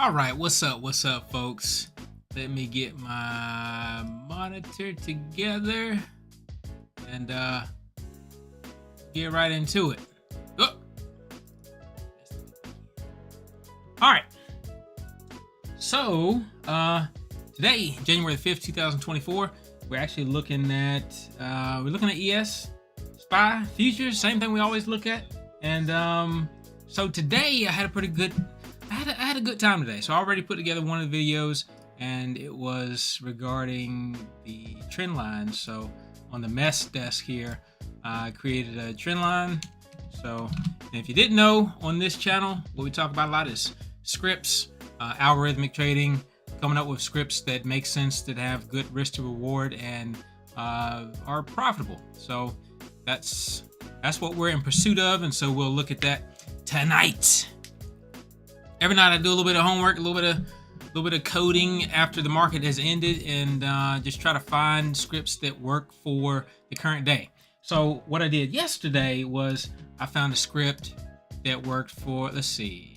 All right, what's up, folks? Let me get my monitor together and get right into it. Oh. All right. So, today, January 5th, 2024, we're actually looking at ES, SPY, futures, same thing we always look at. And so today I had a good time today. So I already put together one of the videos, and it was regarding the trend line. So on the mess desk here, I created a trend line. So if you didn't know, on this channel, what we talk about a lot is scripts, algorithmic trading, coming up with scripts that make sense, that have good risk to reward, and are profitable. So that's what we're in pursuit of, and so we'll look at that tonight. Every night I do a little bit of homework, a little bit of coding after the market has ended, and just try to find scripts that work for the current day. So what I did yesterday was I found a script that worked for, let's see,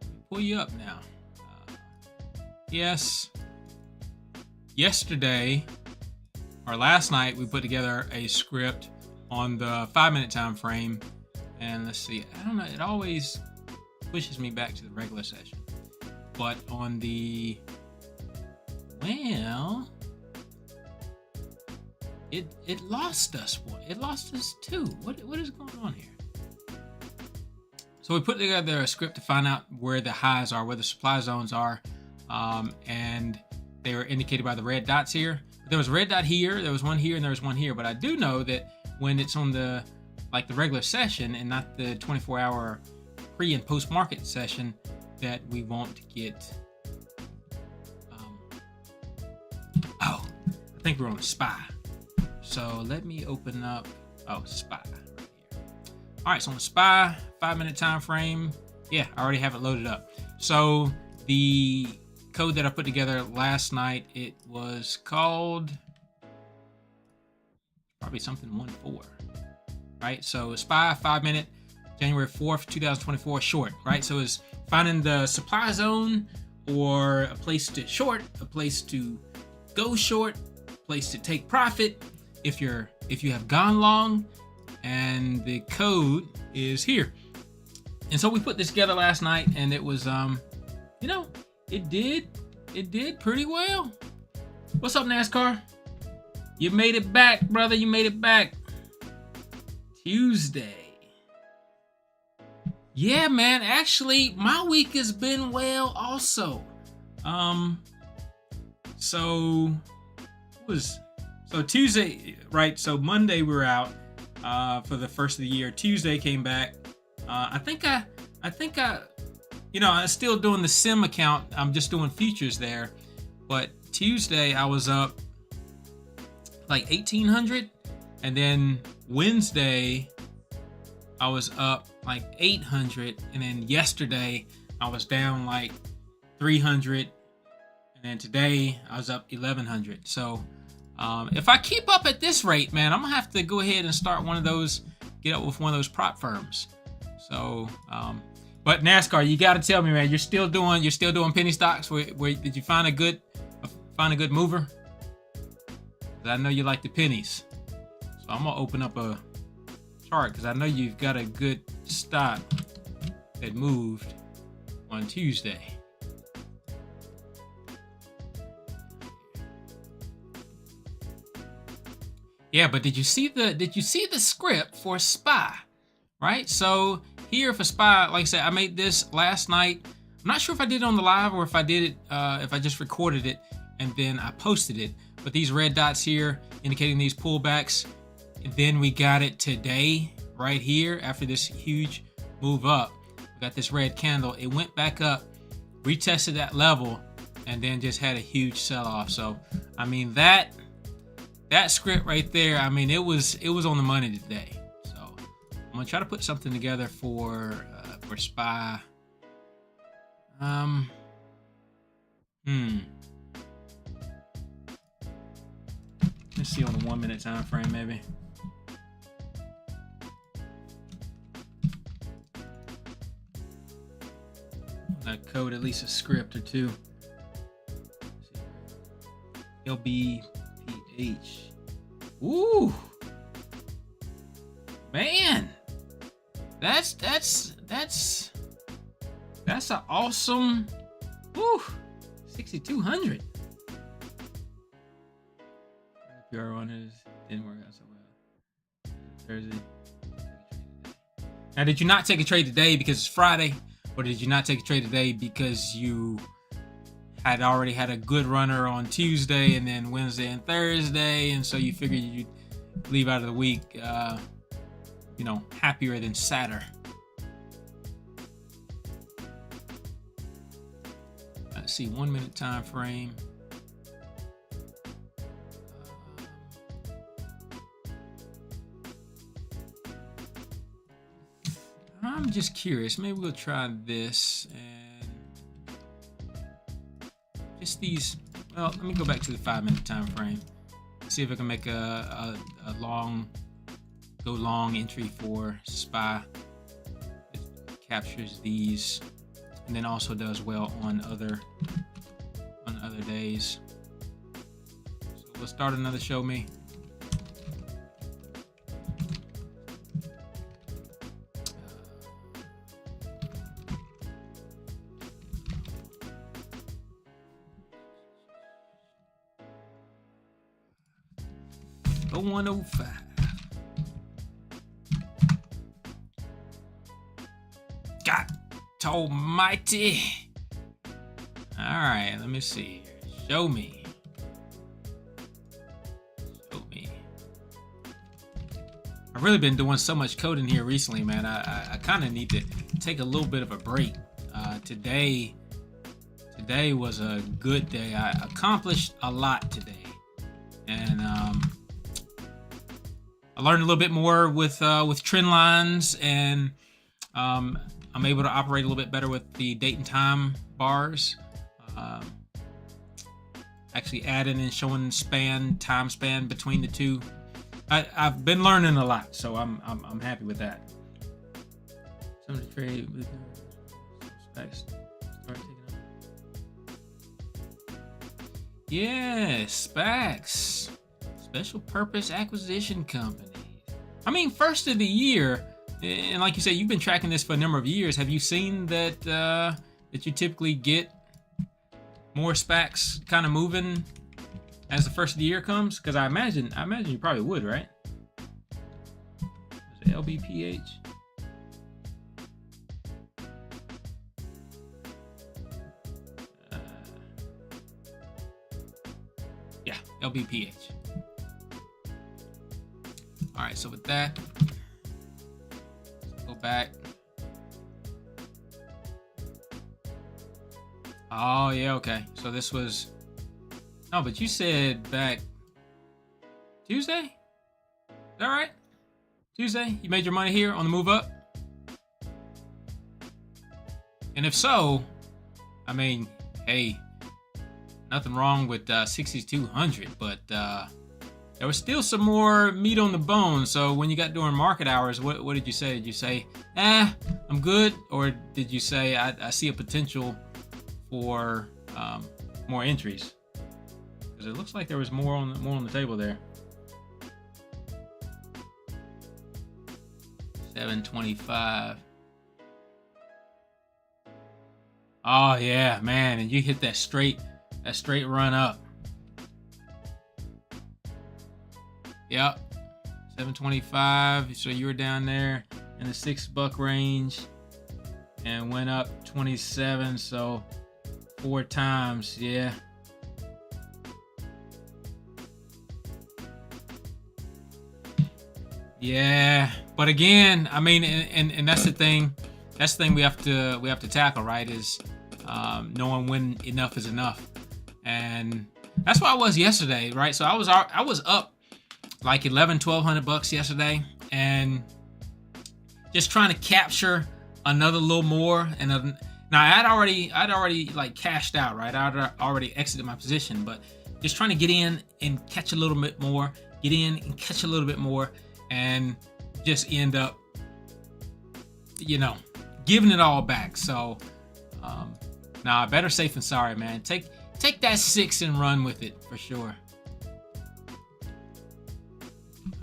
let me pull you up now. Yes, yesterday or last night we put together a script on the 5-minute time frame, and let's see, I don't know, it always pushes me back to the regular session, but on the, well, it lost us one. It lost us two. What is going on here? So we put together a script to find out where the highs are, where the supply zones are, and they were indicated by the red dots here. There was a red dot here, there was one here, and there was one here. But I do know that when it's on the regular session and not the 24-hour pre and post market session, that we won't get. I think we're on SPY. So let me open up. Oh, SPY right here. All right, so on SPY, 5-minute time frame. Yeah, I already have it loaded up. So the code that I put together last night, it was called probably something 1-4, right? So SPY 5-minute, January 4th, 2024 short, right? So it's finding the supply zone, or a place to short, a place to go short, a place to take profit if you have gone long, and the code is here. And so we put this together last night, and it was it did pretty well. What's up, NASCAR? You made it back, brother. You made it back. Tuesday. Yeah, man. Actually, my week has been well also. So Tuesday, right? So Monday we were out for the first of the year. Tuesday came back. I think I'm still doing the sim account. I'm just doing futures there. But Tuesday I was up like 1,800, and then Wednesday I was up like 800, and then yesterday I was down like 300, and then today I was up 1,100. So if I keep up at this rate, man, I'm gonna have to go ahead and start get up with one of those prop firms. So but NASCAR, you got to tell me, man, you're still doing penny stocks. Where did you find a good mover? 'Cause I know you like the pennies. So I'm gonna open up a chart, because I know you've got a good stock that moved on Tuesday. Yeah, but did you see the script for SPY? Right? So here for SPY, like I said, I made this last night. I'm not sure if I did it on the live or if I did it, if I just recorded it and then I posted it. But these red dots here indicating these pullbacks. And then we got it today, right here, after this huge move up. We got this red candle. It went back up, retested that level, and then just had a huge sell-off. So, I mean, that script right there, I mean, it was on the money today. So I'm gonna try to put something together for SPY. Let's see on the 1-minute time frame, maybe. That code at least a script or two. LBPH. Ooh, man, that's an awesome. Woo, 6,200. PR on his didn't work out so well. Thursday. Now, did you not take a trade today because it's Friday, or did you not take a trade today because you had already had a good runner on Tuesday and then Wednesday and Thursday, and so you figured you'd leave out of the week, happier than sadder? Let's see, 1 minute time frame. I'm just curious. Maybe we'll try this and just these. Well, let me go back to the 5 minute time frame. See if I can make a long entry for SPY. It captures these, and then also does well on other days. So we'll start another show me. Oh, 105. God almighty. All right, let me see. Show me. I've really been doing so much coding here recently, man. I kind of need to take a little bit of a break. Today was a good day. I accomplished a lot today, and I learned a little bit more with trend lines, and I'm able to operate a little bit better with the date and time bars. Actually adding and showing time span between the two. I've been learning a lot, so I'm happy with that. Some of the trade with specs start taking up. Yeah, specs. Special purpose acquisition companies. I mean, first of the year, and like you said, you've been tracking this for a number of years. Have you seen that that you typically get more SPACs kind of moving as the first of the year comes? Because I imagine you probably would, right? Is it LBPH? Yeah, LBPH. All right, so with that, let's go back. Oh, yeah, okay. So this was... No, but you said back Tuesday? Is that right? Tuesday? You made your money here on the move up? And if so, I mean, hey, nothing wrong with 6,200, but there was still some more meat on the bone. So when you got during market hours, what did you say? Did you say, I'm good? Or did you say, I see a potential for more entries? Because it looks like there was more on the table there. 725. Oh yeah, man, and you hit that straight run up. Yep, 725. So you were down there in the $6 range and went up 27. So 4 times, yeah. Yeah, but again, I mean, and that's the thing. That's the thing we have to tackle, right? Is knowing when enough is enough, and that's what I was yesterday, right? So I was up like $1,100-1,200 yesterday, and just trying to capture another little more. And now I'd already like cashed out, right? I'd already exited my position, but just trying to get in and catch a little bit more, get in and catch a little bit more, and just end up, giving it all back. So Nah, better safe than sorry, man. Take that 6 and run with it for sure.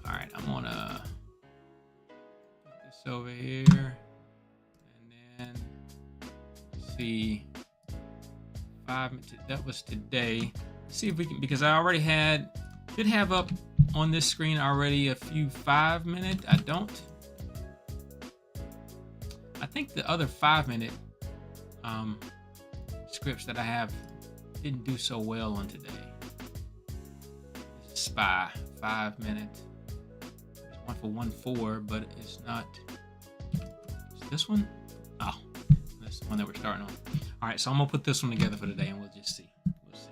All right, I'm gonna put this over here, and then see 5 minutes. That was today. Let's see if we can, because I already should have up on this screen already a few 5-minute. I don't. I think the other 5-minute scripts that I have didn't do so well on today. Spy 5-minute. There's one for 1.4, but it's not. Is this one? Oh, that's the one that we're starting on. All right, so I'm gonna put this one together for today, and we'll just see. We'll see.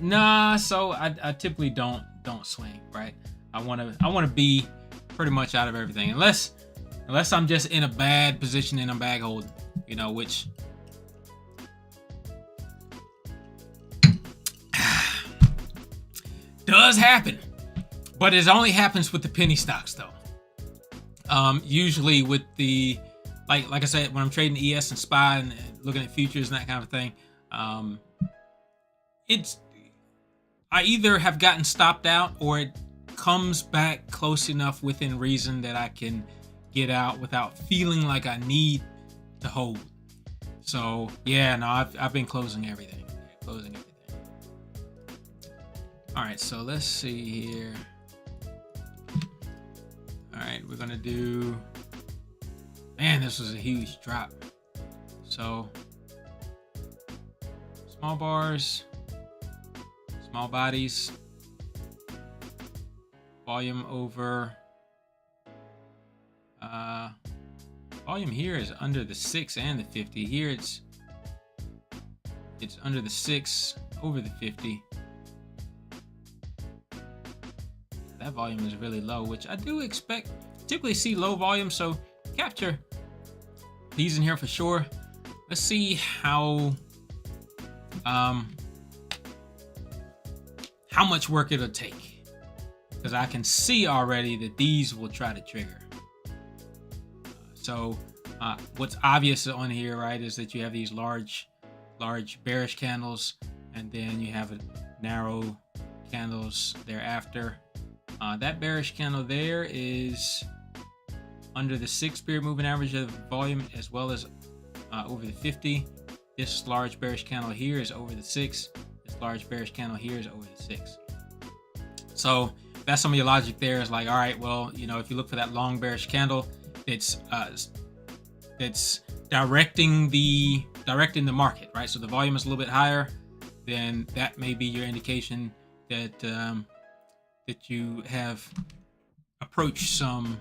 Nah. So I typically don't swing, right? I wanna be pretty much out of everything, unless I'm just in a bad position and I'm bag holding, you know, which does happen, but it only happens with the penny stocks though. Usually with the like I said, when I'm trading ES and SPY and looking at futures and that kind of thing, I either have gotten stopped out or it comes back close enough within reason that I can get out without feeling like I need to hold. So yeah, no, I've been closing everything. All right, so let's see here. All right, we're gonna do. Man, this was a huge drop. So small bars, small bodies. Volume over. Volume here is under the 6 and the 50. Here it's under the 6, over the 50. That volume is really low, which I do typically see low volume, so capture these in here for sure. Let's see how much work it'll take, because I can see already that these will try to trigger. So what's obvious on here, right, is that you have these large bearish candles, and then you have narrow candles thereafter. That bearish candle there is under the 6-period moving average of volume, as well as over the 50. This large bearish candle here is over the 6. This large bearish candle here is over the 6. So that's some of your logic there. Is like, all right, well, you know, if you look for that long bearish candle, it's directing the market, right? So the volume is a little bit higher, then that may be your indication that that you have approached some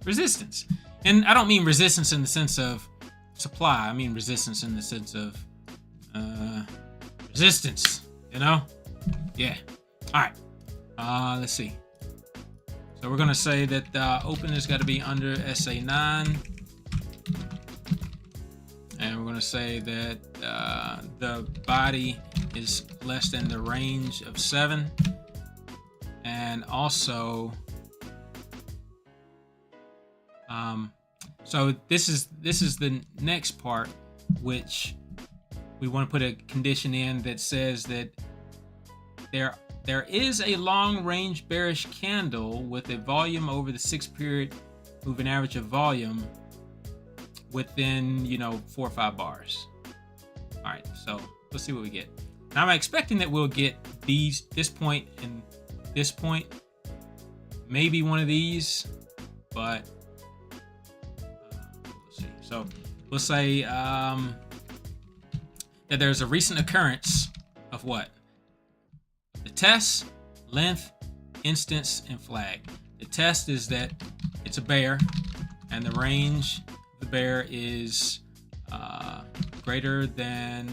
resistance. And I don't mean resistance in the sense of supply. I mean resistance in the sense of resistance, you know? Yeah. All right. Let's see. So we're going to say that the open has got to be under SA9. And we're going to say that the body is less than the range of 7. And also, so this is the next part, which we want to put a condition in that says that there is a long range bearish candle with a volume over the 6-period moving average of volume within, 4 or 5 bars. All right, so let's see what we get. Now I'm expecting that we'll get this point and this point, maybe one of these, but let's see. So we'll say that there's a recent occurrence of what? The test, length, instance, and flag. The test is that it's a bear, and the range of the bear is greater than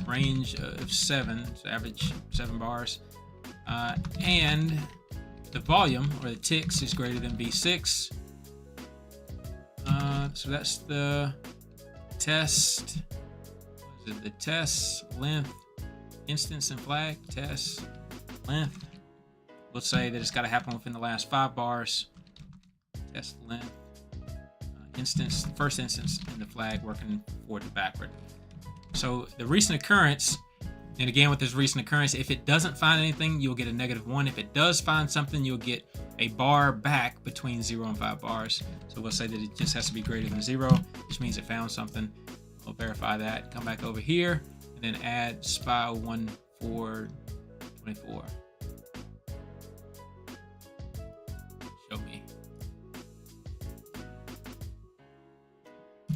range of 7, so average 7 bars, and the volume, or the ticks, is greater than V6. So that's the test. What is it? The test, length, instance, and flag. Test, length, Let's say that it's got to happen within the last 5 bars. Test length. First instance in the flag working forward to backward. So the recent occurrence, and again with this recent occurrence, if it doesn't find anything, you'll get a -1. If it does find something, you'll get a bar back between 0 and 5 bars. So we'll say that it just has to be greater than 0, which means it found something. We'll verify that. Come back over here and then add SPY 1424. Show me.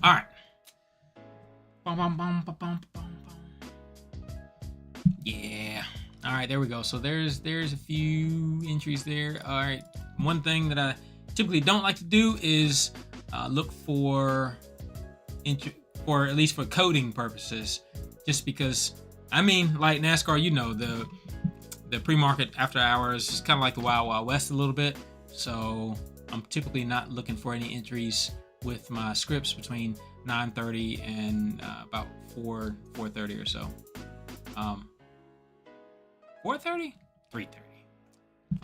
All right. Yeah. All right, there we go. So there's a few entries there. All right. One thing that I typically don't like to do is look for at least for coding purposes, just because, I mean, like NASCAR, you know, the pre-market after hours is kind of like the Wild Wild West a little bit. So I'm typically not looking for any entries with my scripts between 9:30 and about 4:30 or so. 4:30? 3:30.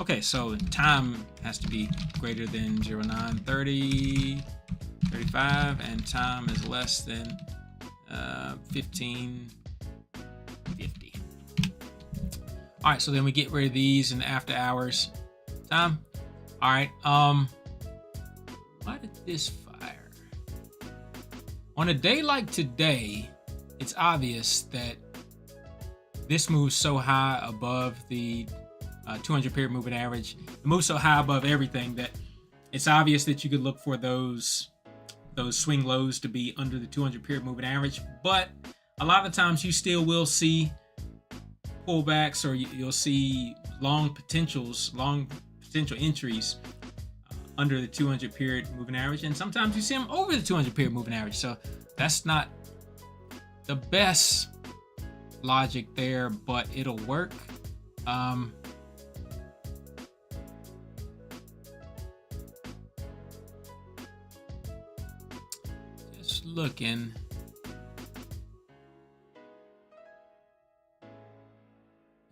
Okay, so time has to be greater than 09:30, 35, and time is less than 15:50. All right, so then we get rid of these in the after hours time. All right, why did this fire? On a day like today, it's obvious that this moves so high above the 200 period moving average. It moves so high above everything that it's obvious that you could look for those swing lows to be under the 200 period moving average. But a lot of times you still will see pullbacks, or you'll see long potential entries under the 200 period moving average, and sometimes you see them over the 200 period moving average. So that's not the best logic there, but it'll work. Just looking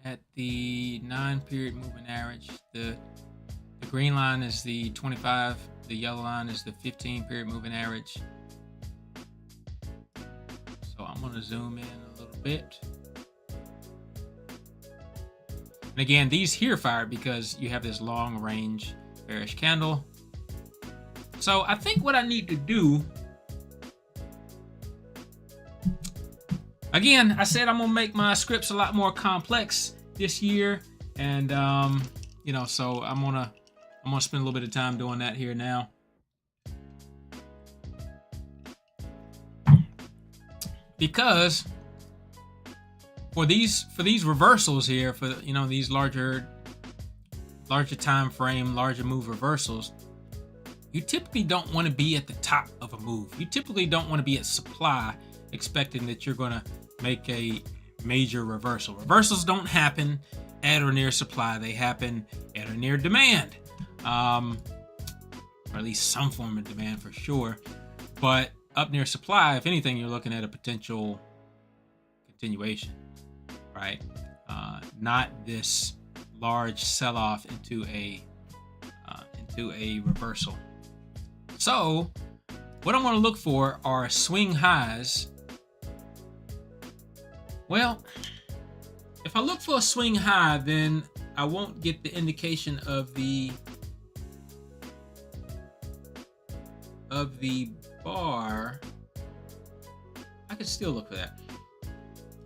at the 9 period moving average. The green line is the 25, the yellow line is the 15 period moving average. So I'm going to zoom in a little bit. And again, these here fired because you have this long range bearish candle. So I think what I need to do, again, I said I'm gonna make my scripts a lot more complex this year, and you know, so I'm gonna spend a little bit of time doing that here now. Because for these reversals here, for, you know, these larger time frame, larger move reversals, you typically don't want to be at the top of a move. You typically don't want to be at supply expecting that you're going to make a major reversal. Reversals don't happen at or near supply. They happen at or near demand, or at least some form of demand for sure. But up near supply, if anything, you're looking at a potential continuation, right? Not this large sell-off into a reversal. So what I'm going to look for are swing highs. Well, if I look for a swing high, then I won't get the indication of the bar. I could still look for that.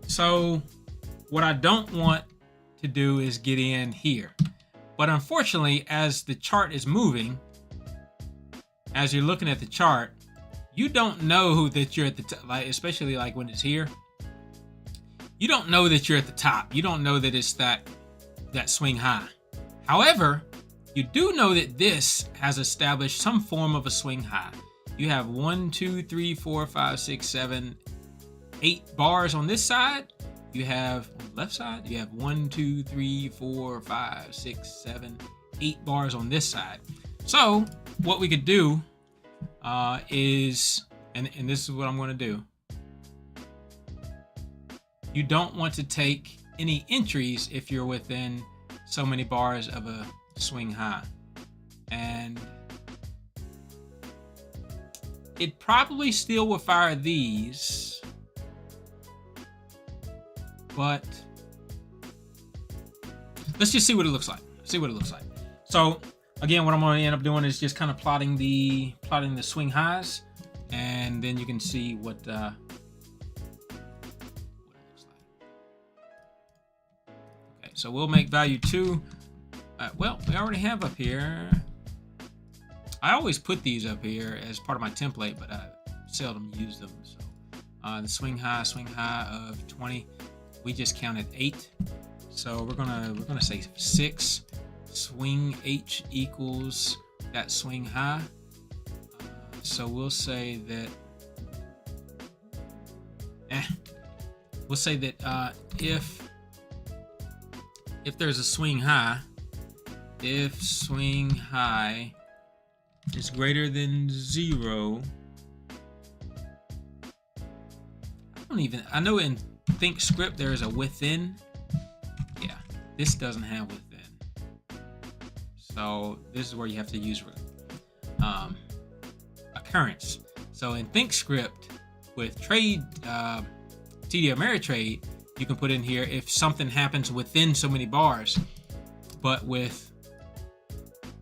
So what I don't want to do is get in here. But unfortunately, as the chart is moving, as you're looking at the chart, you don't know that you're at the top, like, especially like when it's here. You don't know that you're at the top. You don't know that it's that swing high. However, you do know that this has established some form of a swing high. You have 1, 2, 3, 4, 5, 6, 7, 8 bars on this side. You have on the left side, you have 1, 2, 3, 4, 5, 6, 7, 8 bars on this side. So what we could do is, and this is what I'm going to do. You don't want to take any entries if you're within so many bars of a swing high. And it probably still will fire these, but let's just see what it looks like. So again, what I'm going to end up doing is just kind of plotting the swing highs, and then you can see what it looks like. Okay, so we'll make value 2. Well, we already have up here. I always put these up here as part of my template, but I seldom use them. So the swing high of 20. We just counted 8. So we're gonna say 6. Swing H equals that swing high. So we'll say that. We'll say that if there's a swing high, if swing high is greater than 0. I know in ThinkScript there is a within. Yeah, this doesn't have within. So this is where you have to use occurrence. So in ThinkScript with trade, TD Ameritrade, you can put in here if something happens within so many bars. But with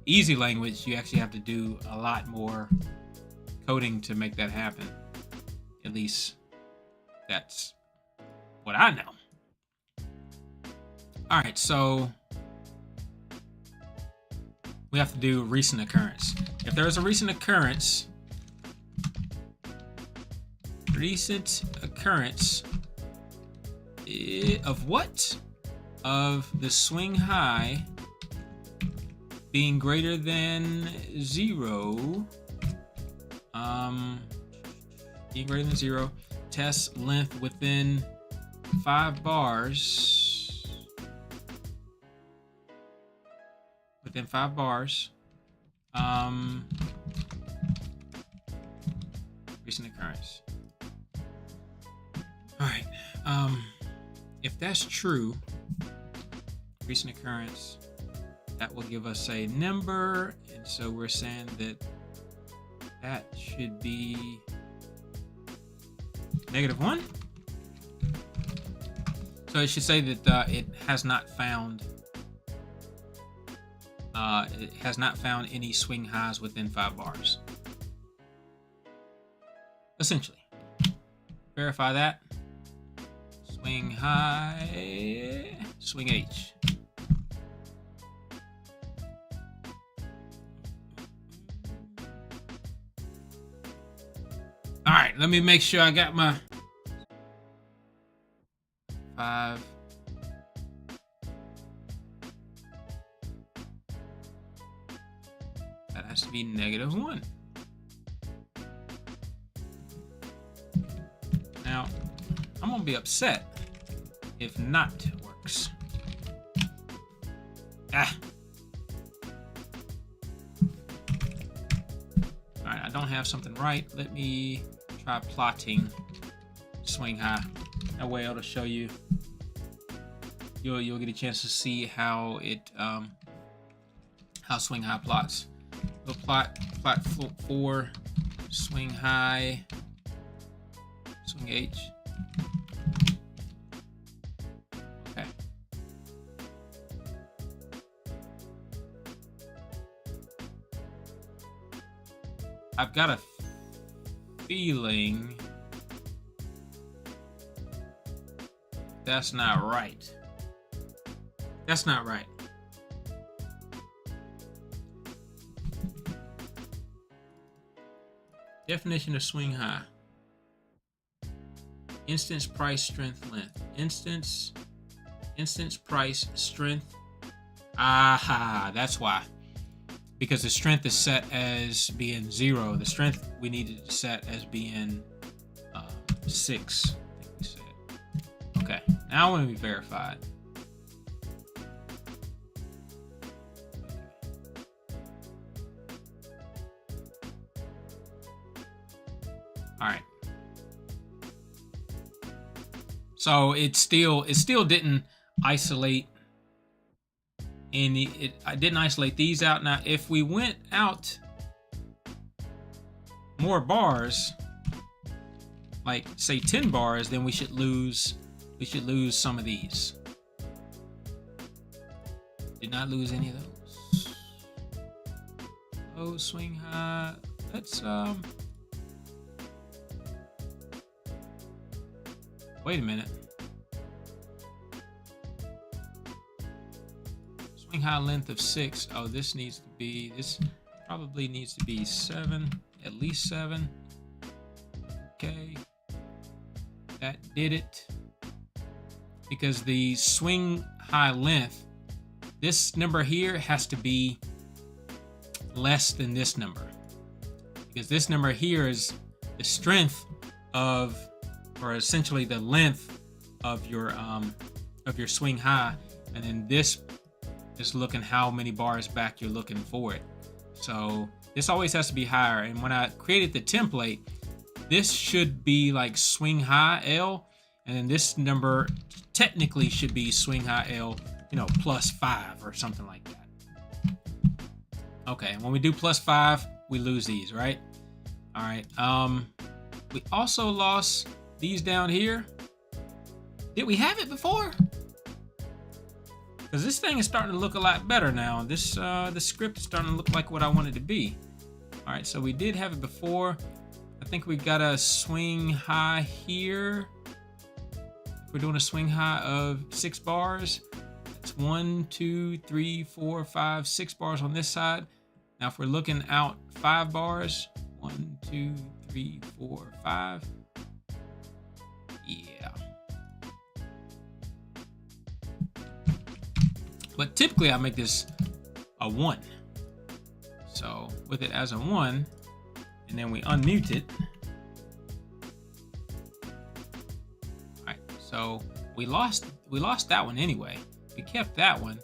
easy language, you actually have to do a lot more coding to make that happen. At least that's what I know. All right, so we have to do recent occurrence. If there's a recent occurrence of what? Of the swing high being greater than 0, being greater than 0, test length within 5 bars, recent occurrence. All right, if that's true, recent occurrence, that will give us a number, and so we're saying that should be -1. So it should say that it has not found any swing highs within 5 bars. Essentially, verify that. Swing high, swing H. All right, let me make sure I got my 5. That has to be -1. Now, I'm gonna be upset if not works. All right, I don't have something right. Let me try plotting swing high. That way it'll show you. You'll get a chance to see how it how swing high plots. We'll plot 4 swing high, swing H. Okay. I've got a feeling that's not right. That's not right. Definition of swing high. Instance, price, strength, length. Instance, price, strength. Aha, that's why. Because the strength is set as being 0. The strength we needed to set as being 6. I think we said. Okay, now when we verified. All right. So it still didn't isolate and I didn't isolate these out. Now, if we went out more bars, like say 10 bars, then we should lose some of these. Did not lose any of those. Low, swing high. Let's wait a minute. Swing high length of 6. Oh, this probably needs to be 7, at least 7. Okay, that did it. Because the swing high length, this number here has to be less than this number, because this number here is the strength of, or essentially the length of your swing high, and then this is looking how many bars back you're looking for it. So this always has to be higher. And when I created the template, this should be like swing high L, and then this number technically should be swing high L, +5 or something like that. Okay, when we do +5, we lose these, right? All right. We also lost these down here. Did we have it before? Because this thing is starting to look a lot better now. The script is starting to look like what I want it to be. All right, so we did have it before. I think we got a swing high here. If we're doing a swing high of 6 bars, it's 1, 2, 3, 4, 5, 6 bars on this side. Now, if we're looking out 5 bars, 1, 2, 3, 4, 5. Yeah. But typically, I make this a 1. So with it as a 1, and then we unmute it. All right. So we lost that one anyway. We kept that one.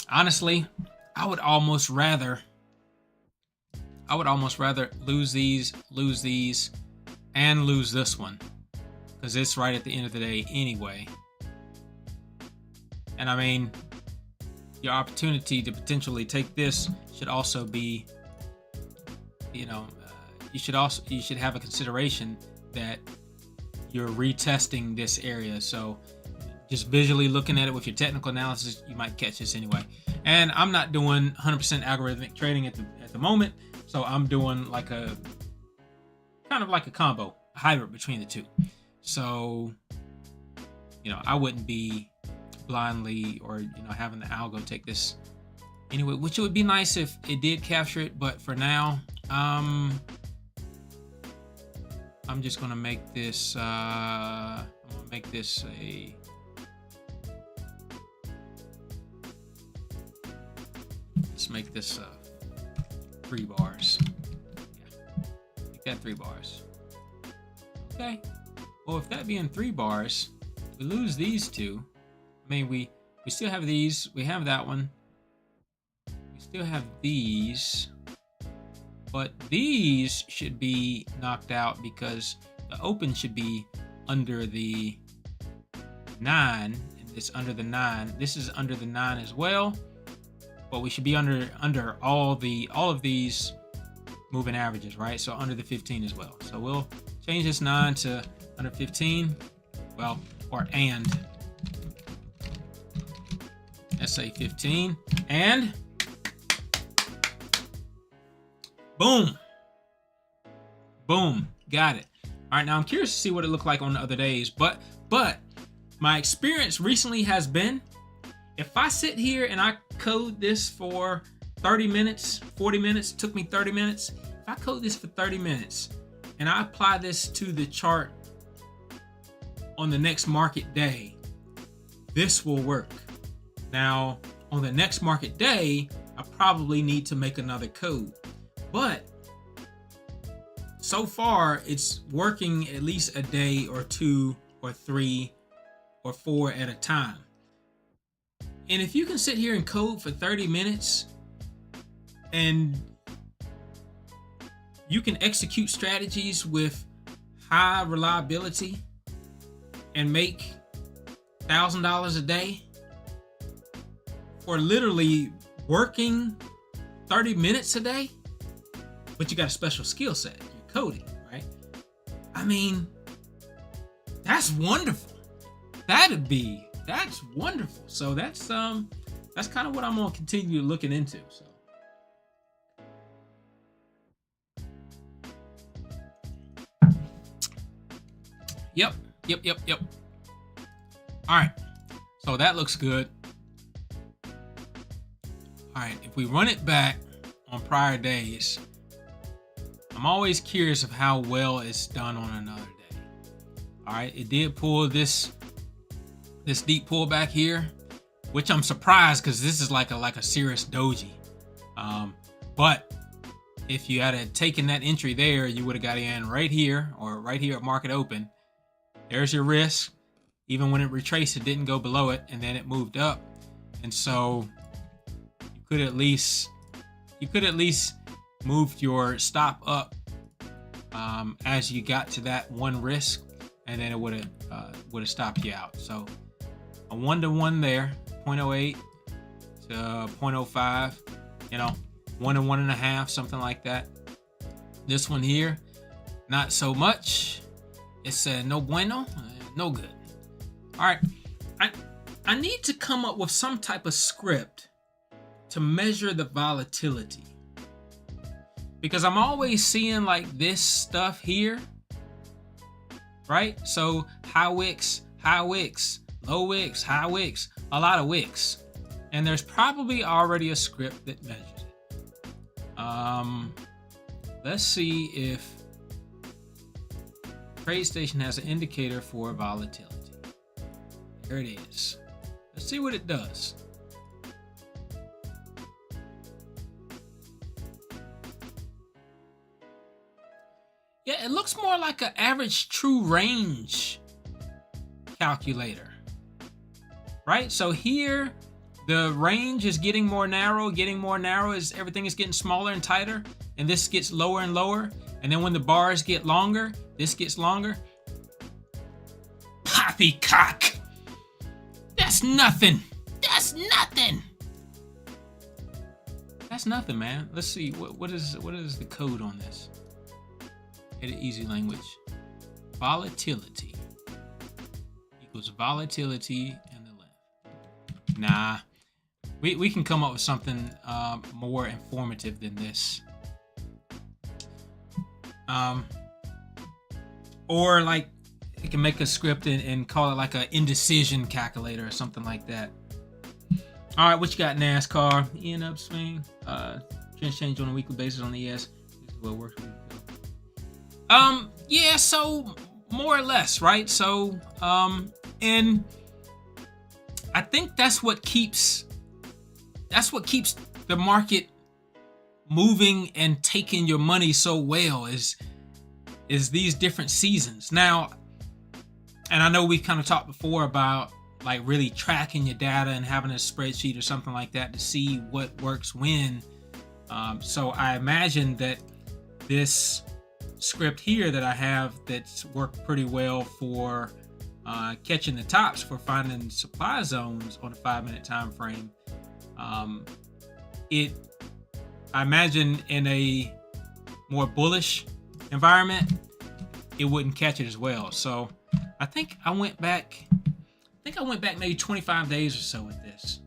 Honestly, I would almost rather lose these, and lose this one, because it's right at the end of the day anyway. And I mean, your opportunity to potentially take this should also be, you should have a consideration that you're retesting this area. So just visually looking at it with your technical analysis, you might catch this anyway. And I'm not doing 100% algorithmic trading at the moment, so I'm doing like a kind of like a combo, a hybrid between the two. So, I wouldn't be blindly or having the algo take this anyway, which it would be nice if it did capture it, but for now, I'm just gonna make this let's make this 3 bars. Yeah, make that 3 bars. Okay. Well, if that being 3 bars, we lose these 2. I mean, we still have these. We have that one. We still have these. But these should be knocked out because the open should be under the 9. And it's under the 9. This is under the 9 as well. But we should be under all of these moving averages, right? So under the 15 as well. So we'll change this 9 to under 15. Well, and let's say 15, and boom, got it. All right, now I'm curious to see what it looked like on the other days, but my experience recently has been, if I sit here and I code this for 30 minutes, 40 minutes, it took me 30 minutes. If I code this for 30 minutes and I apply this to the chart on the next market day, this will work. Now, on the next market day, I probably need to make another code. But so far, it's working at least a day or 2 or 3 or 4 at a time. And if you can sit here and code for 30 minutes and you can execute strategies with high reliability and make $1,000 a day for literally working 30 minutes a day, but you got a special skill set, you're coding, right? I mean, that's wonderful. That's wonderful. So that's kind of what I'm gonna continue looking into. So Yep. All right. So that looks good. All right. If we run it back on prior days, I'm always curious of how well it's done on another day. All right. It did pull this deep pullback here, which I'm surprised because this is like a serious doji. But if you had taken that entry there, you would have got in right here or right here at market open. There's your risk. Even when it retraced, it didn't go below it, and then it moved up. And so you could at least moved your stop up as you got to that one risk, and then it would have stopped you out. So a 1-to-1 there, 0.08 to 0.05, 1 to 1.5, something like that. This one here, not so much. It's no bueno, no good. All right, I need to come up with some type of script to measure the volatility, because I'm always seeing like this stuff here, right? So high wicks, low wicks, high wicks, a lot of wicks, and there's probably already a script that measures it. Let's see if TradeStation has an indicator for volatility. There it is. Let's see what it does. Yeah, it looks more like an average true range calculator, right? So here, the range is getting more narrow as everything is getting smaller and tighter, and this gets lower and lower. And then when the bars get longer, this gets longer. Poppycock! That's nothing! That's nothing, man. Let's see, what is the code on this? Edit easy language. Volatility equals volatility and the length. Nah, we can come up with something more informative than this. Or like you can make a script and call it like an indecision calculator or something like that. All right, what you got, NASCAR? EN upswing, trend change on a weekly basis on the ES. This is what works. Yeah, so more or less, right? So, and I think that's what keeps the market moving and taking your money so well is these different seasons. Now, and I know we've kind of talked before about like really tracking your data and having a spreadsheet or something like that to see what works when. So I imagine that this script here that I have that's worked pretty well for catching the tops, for finding supply zones on a 5-minute time frame. I imagine in a more bullish environment, it wouldn't catch it as well. So I think I went back maybe 25 days or so with this.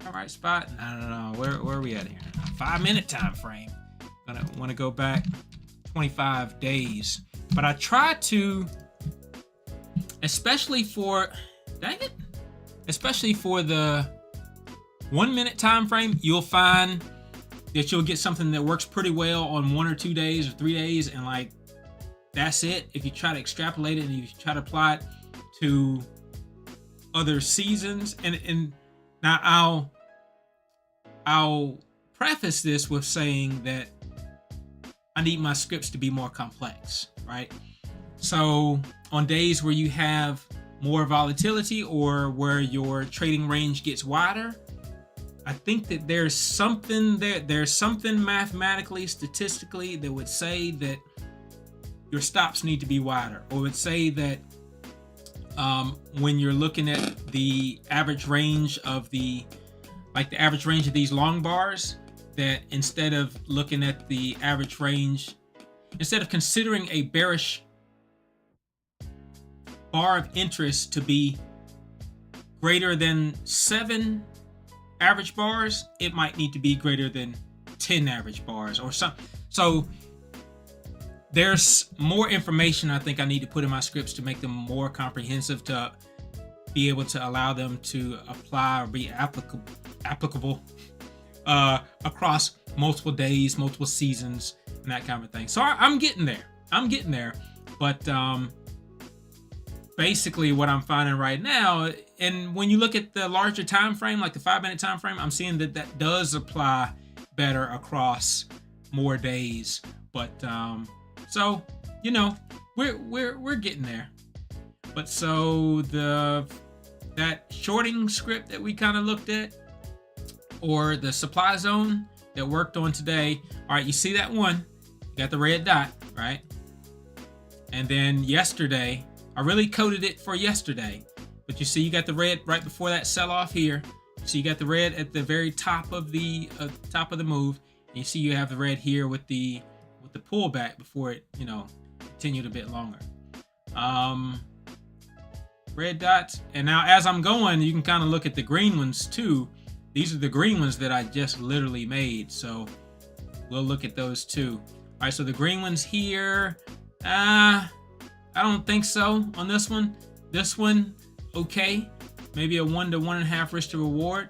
All right, spot? No. Where are we at here? 5-minute time frame. Gonna want to go back 25 days. But I try to, especially for the 1-minute time frame, you'll find that you'll get something that works pretty well on 1 or 2 days or 3 days, and like that's it. If you try to extrapolate it and you try to apply it to other seasons, and now I'll preface this with saying that I need my scripts to be more complex, right? So on days where you have more volatility or where your trading range gets wider, I think that there's something mathematically, statistically that would say that your stops need to be wider, or would say that when you're looking at the average range of the average range of these long bars, that instead of looking at the average range, instead of considering a bearish bar of interest to be greater than 7 average bars, it might need to be greater than 10 average bars or something. So there's more information I think I need to put in my scripts to make them more comprehensive, to be able to allow them to apply or be applicable across multiple days, multiple seasons, and that kind of thing. So I'm getting there. But basically what I'm finding right now, and when you look at the larger time frame, like the 5-minute time frame, I'm seeing that that does apply better across more days. But so you know, we're getting there. But so that shorting script that we kind of looked at, or the supply zone that worked on today. All right, you see that one? You got the red dot, right? And then yesterday, I really coded it for yesterday, but you see you got the red right before that sell-off here. So you got the red at the very top of the move, and you see you have the red here with the pullback before it, you know, continued a bit longer. Red dots, and now as I'm going, you can kind of look at the green ones too. These are the green ones that I just literally made, so we'll look at those too. All right, so the green ones here, I don't think so on this one. This one, okay, maybe a 1 to 1.5 risk to reward.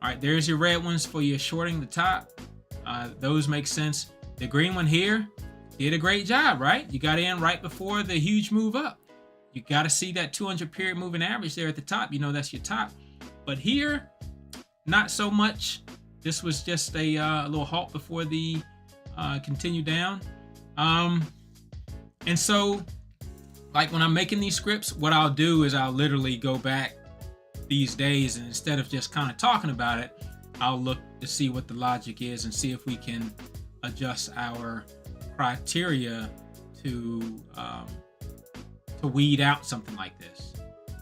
All right, there's your red ones for your shorting the top. Those make sense. The green one here did a great job, right? You got in right before the huge move up. You got to see that 200 period moving average there at the top. You know that's your top. But here, not so much. This was just a little halt before the continue down. And so, like when I'm making these scripts, what I'll do is I'll literally go back these days, and instead of just kind of talking about it, I'll look to see what the logic is and see if we can adjust our criteria to weed out something like this,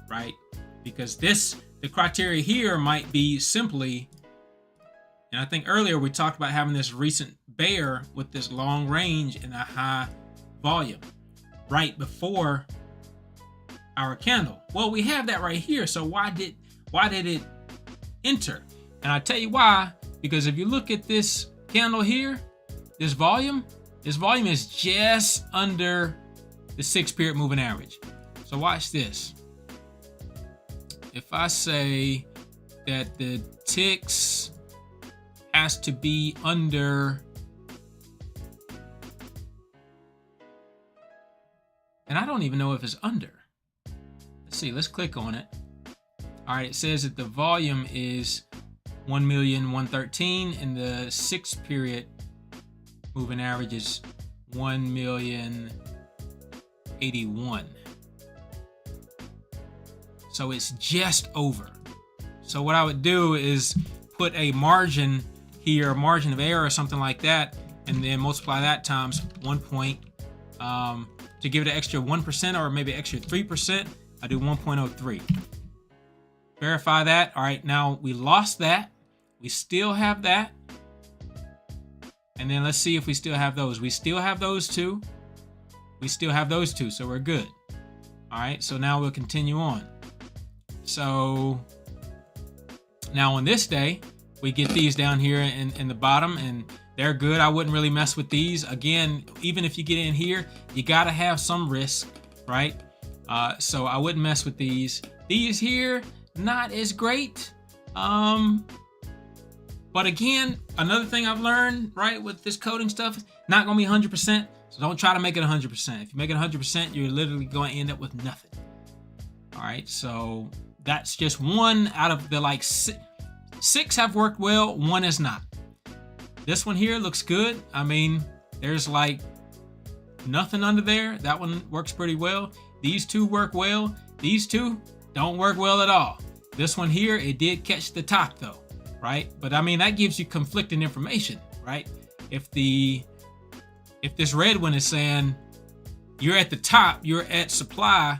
right? Because the criteria here might be simply, and I think earlier we talked about having this recent bear with this long range and a high volume right before our candle. Well, we have that right here. So why did it enter? And I tell you why, because if you look at this candle here, this volume is just under the 6-period moving average. So watch this. If I say that the ticks has to be under, and I don't even know if it's under. Let's see, let's click on it. All right, it says that the volume is 1,113,000 and the 6-period moving average is 1,081,000. So it's just over. So what I would do is put a margin here, a margin of error or something like that, and then multiply that times 1 point to give it an extra 1% or maybe extra 3%. I do 1.03. Verify that. All right, now we lost that. We still have that. And then let's see if we still have those. We still have those two. We still have those two, so we're good. All right, so now we'll continue on. So now on this day, we get these down here in the bottom, and they're good. I wouldn't really mess with these. Again, even if you get in here, you got to have some risk, right? So I wouldn't mess with these. These here, not as great. But again, another thing I've learned, right, with this coding stuff, not going to be 100%. So don't try to make it 100%. If you make it 100%, you're literally going to end up with nothing. All right, so that's just one out of the like six have worked well, one is not. This one here looks good. I mean, there's like nothing under there. That one works pretty well. These two work well. These two don't work well at all. This one here, it did catch the top though, right? But I mean, that gives you conflicting information, right? If this red one is saying you're at the top, you're at supply,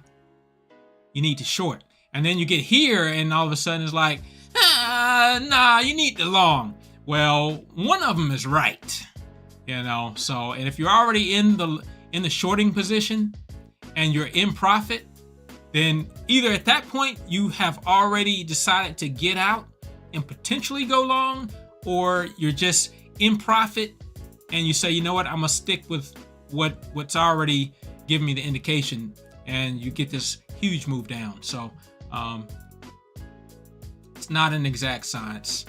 you need to short. And then you get here and all of a sudden it's like, nah, you need the long. Well, one of them is right, you know. So, and if you're already in the shorting position and you're in profit, then either at that point you have already decided to get out and potentially go long, or you're just in profit and you say, you know what, I'm gonna stick with what's already giving me the indication, and you get this huge move down. So it's not an exact science.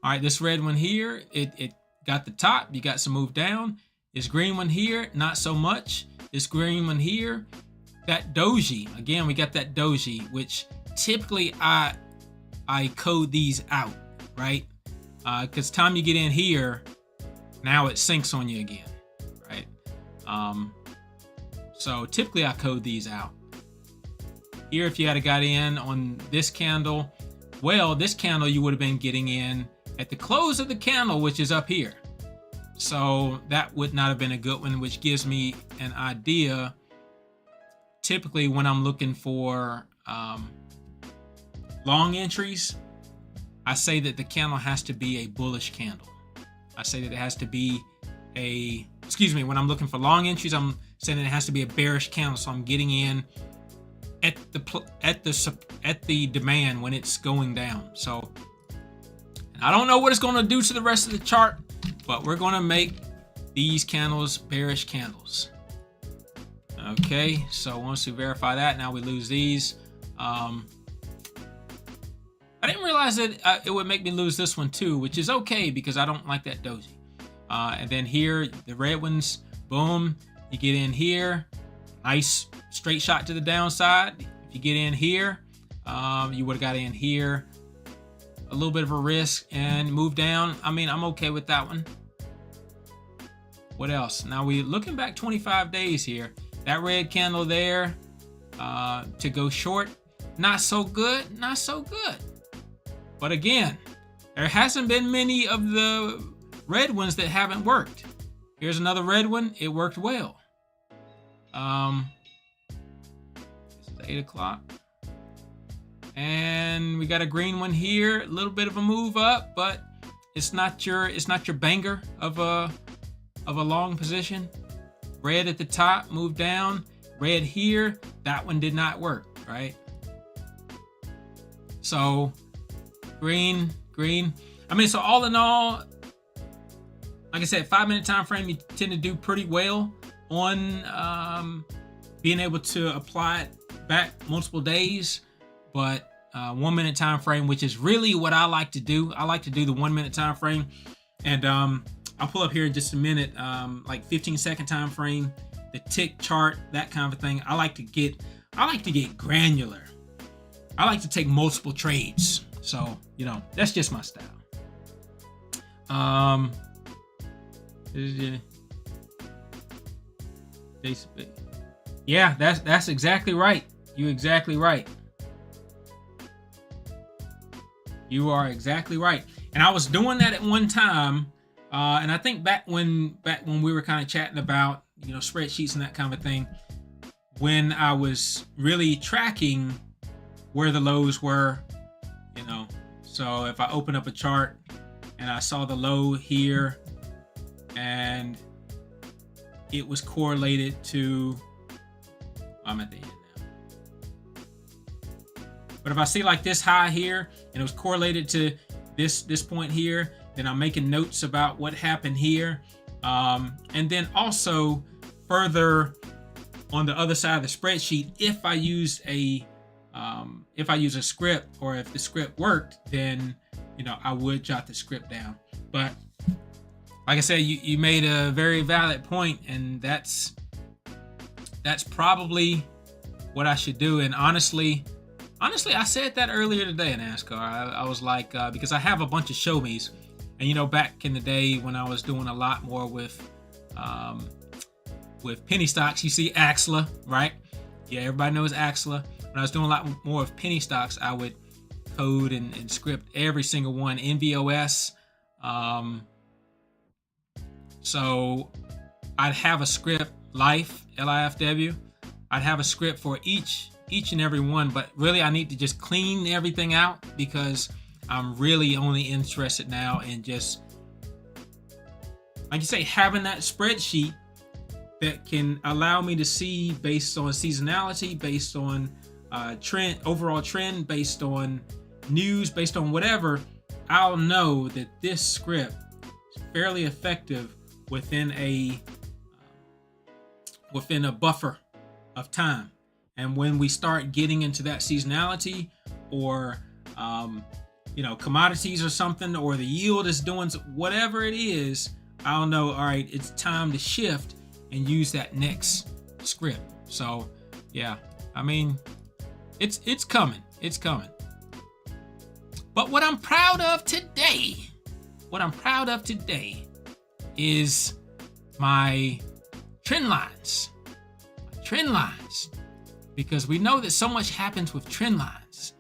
All right, this red one here, it got the top, you got some move down. This green one here, not so much. This green one here, that doji, again, we got that doji, which typically I code these out, right? Because time you get in here, now it sinks on you again, right? So typically I code these out. Here, if you had got in on this candle, well, this candle you would have been getting in at the close of the candle, which is up here. So that would not have been a good one, which gives me an idea. Typically when I'm looking for long entries, I say that the candle has to be a bullish candle. I say that it has to be when I'm looking for long entries, I'm saying that it has to be a bearish candle. So I'm getting in at the demand when it's going down. So I don't know what it's going to do to the rest of the chart, but we're going to make these candles bearish candles. Okay, so once we verify that, now we lose these. I didn't realize that it would make me lose this one too, which is okay because I don't like that doji. And then here, the red ones, boom, you get in here, nice straight shot to the downside. If you get in here, you would have got in here, a little bit of a risk and move down. I mean, I'm okay with that one. What else? Now we're looking back 25 days here. That red candle there to go short, not so good, not so good. But again, there hasn't been many of the red ones that haven't worked. Here's another red one. It worked well. This is 8 o'clock. And we got a green one here, a little bit of a move up, but it's not your banger of a long position. Red at the top, move down. Red here, that one did not work, right? So green. I mean, so all in all, like I said, 5-minute time frame, you tend to do pretty well on being able to apply it back multiple days. But 1-minute time frame, which is really what I like to do. I like to do the 1-minute time frame, and I'll pull up here in just a minute, like 15-second time frame, the tick chart, that kind of thing. I like to get granular. I like to take multiple trades. So, you know, that's just my style. Yeah, that's exactly right. You're exactly right. You are exactly right. And I was doing that at one time, and I think back when we were kind of chatting about, you know, spreadsheets and that kind of thing, when I was really tracking where the lows were, you know. So if I open up a chart and I saw the low here and it was correlated to, I'm at the end now. But if I see like this high here and it was correlated to this point here, then I'm making notes about what happened here. And then also further on the other side of the spreadsheet, if I use a script, or if the script worked, then, you know, I would jot the script down. But like I said, you made a very valid point, and that's probably what I should do. And honestly, I said that earlier today in NASCAR. I was like, because I have a bunch of show me's, and you know, back in the day when I was doing a lot more with penny stocks, you see Axla, right? Yeah, everybody knows Axla. When I was doing a lot more of penny stocks, I would code and script every single one, NVOS. So I'd have a script, LIFE, LIFW. I'd have a script for each each and every one, but really I need to just clean everything out because I'm really only interested now in just, like you say, having that spreadsheet that can allow me to see based on seasonality, based on trend, overall trend, based on news, based on whatever. I'll know that this script is fairly effective within a buffer of time. And when we start getting into that seasonality or commodities or something, or the yield is doing whatever it is, I'll know, all right, it's time to shift and use that next script. So yeah, I mean, it's coming. But what I'm proud of today is my trend lines. Because we know that so much happens with trend lines.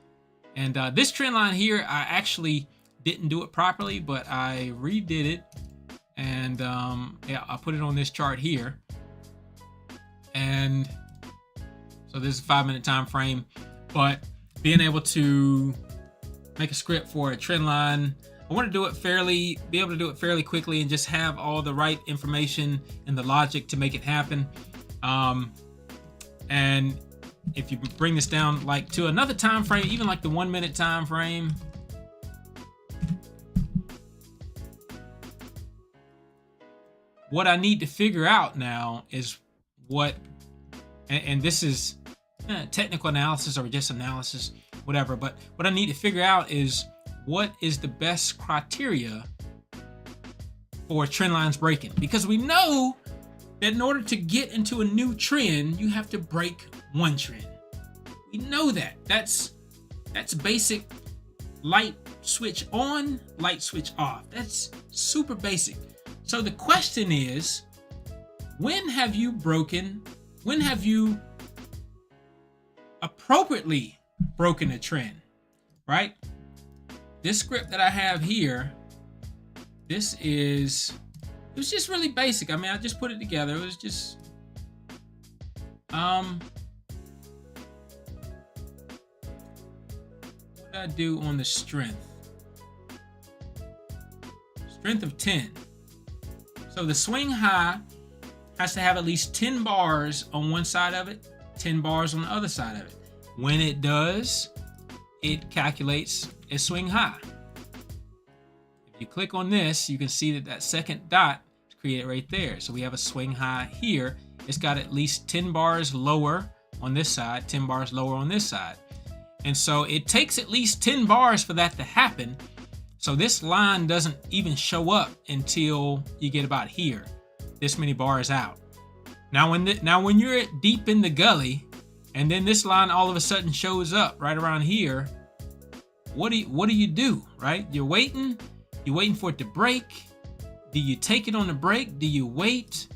And this trend line here, I actually didn't do it properly, but I redid it. And I put it on this chart here. And so this is a 5-minute time frame. But being able to make a script for a trend line, I want to be able to do it fairly quickly and just have all the right information and the logic to make it happen. And if you bring this down like to another time frame, even like the 1-minute time frame, what I need to figure out now is what, and this is technical analysis or just analysis, whatever, but what I need to figure out is what is the best criteria for trend lines breaking. Because we know that in order to get into a new trend, you have to break one trend. We know that. That's basic. Light switch on, light switch off. That's super basic. So the question is, when have you appropriately broken a trend, right? This script that I have here, it was just really basic. I mean, I just put it together. It was just, what did I do on the strength? Strength of 10. So the swing high has to have at least 10 bars on one side of it, 10 bars on the other side of it. When it does, it calculates a swing high. If you click on this, you can see that second dot is created right there. So we have a swing high here. It's got at least 10 bars lower on this side, 10 bars lower on this side. And so it takes at least 10 bars for that to happen. So this line doesn't even show up until you get about here, this many bars out. Now when you're deep in the gully, and then this line all of a sudden shows up right around here, what do you do, right? You're waiting for it to break. Do you take it on the break? Do you wait?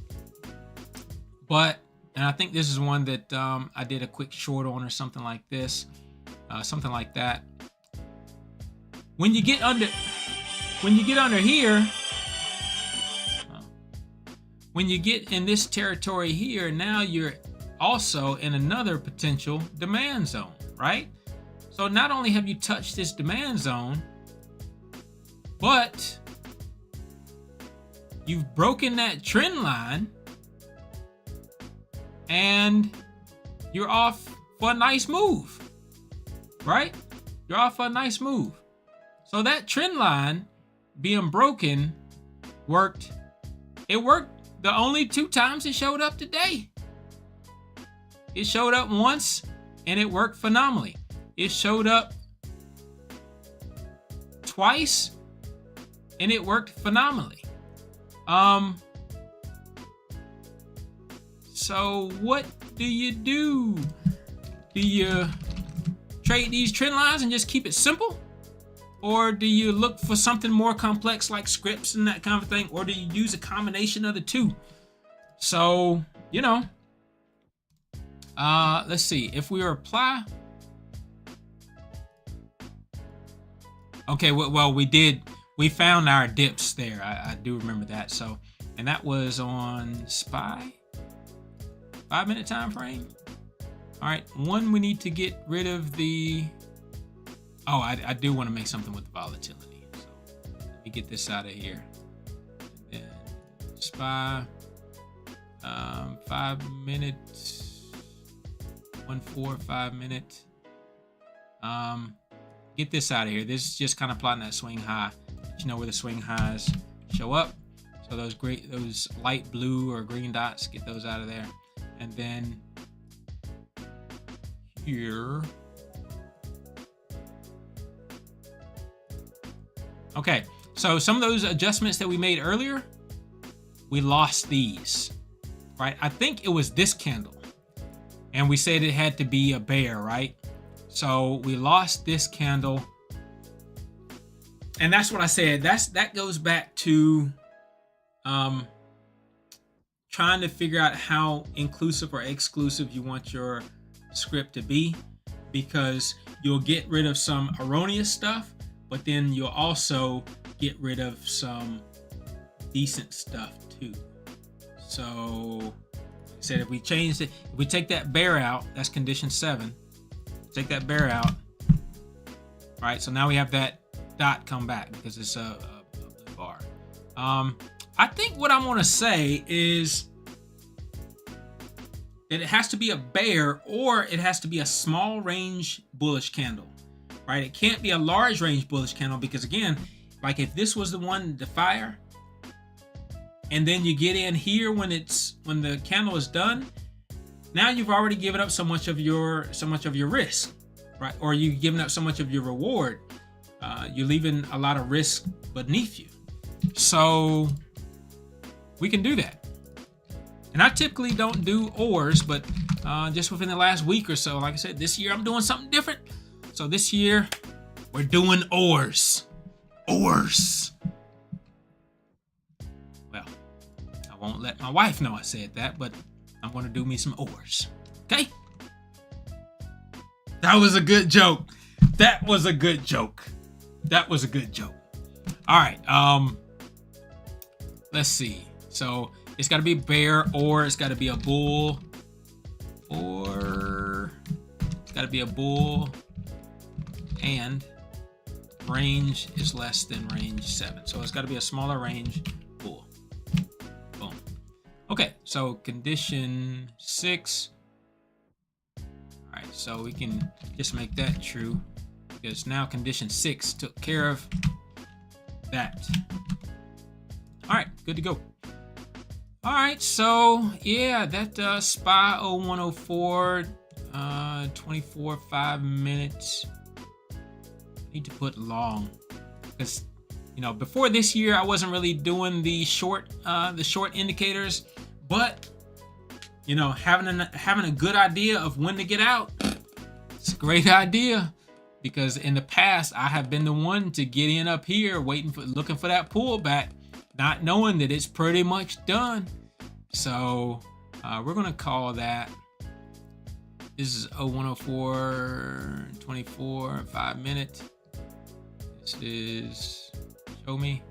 And I think this is one that I did a quick short on or something like this, something like that. When you get under here, when you get in this territory here, now you're also in another potential demand zone, right? So not only have you touched this demand zone, but you've broken that trend line and you're off for a nice move, right? You're off for a nice move. So that trend line being broken worked. It worked the only 2 times it showed up today. It showed up once and it worked phenomenally. It showed up twice and it worked phenomenally. So what do you do? Do you trade these trend lines and just keep it simple? Or do you look for something more complex like scripts and that kind of thing? Or do you use a combination of the two? So, let's see. If we apply... Okay, well, we found our dips there. I do remember that. So, and that was on SPY, 5-minute time frame. All right, one, we need to get rid of the, oh, I do want to make something with the volatility. So let me get this out of here. And then SPY, 5 minutes, 5 minute. Get this out of here. This is just kind of plotting that swing high. You know where the swing highs show up. So those light blue or green dots, get those out of there. And then here. Okay, so some of those adjustments that we made earlier, we lost these, right? I think it was this candle. And we said it had to be a bear, right? So we lost this candle. And that's what I said. That goes back to trying to figure out how inclusive or exclusive you want your script to be, because you'll get rid of some erroneous stuff, but then you'll also get rid of some decent stuff too. So like I said, if we change it, if we take that bear out, that's condition 7. Take that bear out. All right, so now we have that dot come back because it's a blue bar. I think what I want to say is that it has to be a bear, or it has to be a small range bullish candle, right? It can't be a large range bullish candle, because again, like if this was the one to fire, and then you get in here when the candle is done, now you've already given up so much of your risk, right? Or you've given up so much of your reward. You're leaving a lot of risk beneath you. So we can do that. And I typically don't do ORs, but just within the last week or so, like I said, this year I'm doing something different. So this year we're doing ORs. ORs. Well, I won't let my wife know I said that, but I'm going to do me some ORs. Okay? That was a good joke. That was a good joke. That was a good joke. All right. Let's see. So it's got to be a bear, or it's got to be a bull, or it's got to be a bull, and range is less than range 7. So it's got to be a smaller range bull. Boom. Okay. So condition 6. All right. So we can just make that true, because now condition 6 took care of that. All right, good to go. All right, so yeah, that SPY 0104, 24 5 minutes. Need to put long, because before this year I wasn't really doing the short indicators, but having a good idea of when to get out, it's a great idea. Because in the past, I have been the one to get in up here, looking for that pullback, not knowing that it's pretty much done. So we're gonna call that. This is 0104, 24 5 minutes. This is show me.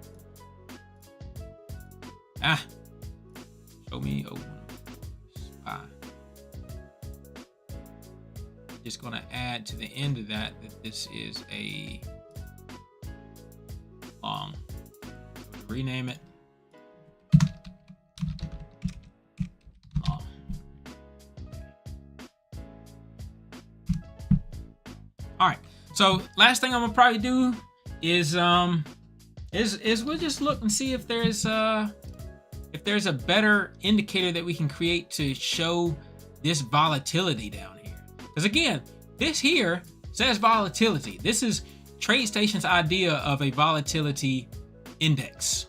Show me 0104 SPY. Just going to add to the end of that this is a long. Rename it long. All right. So last thing I'm gonna probably do is we'll just look and see if there's a better indicator that we can create to show this volatility down. Because again, this here says volatility. This is TradeStation's idea of a volatility index.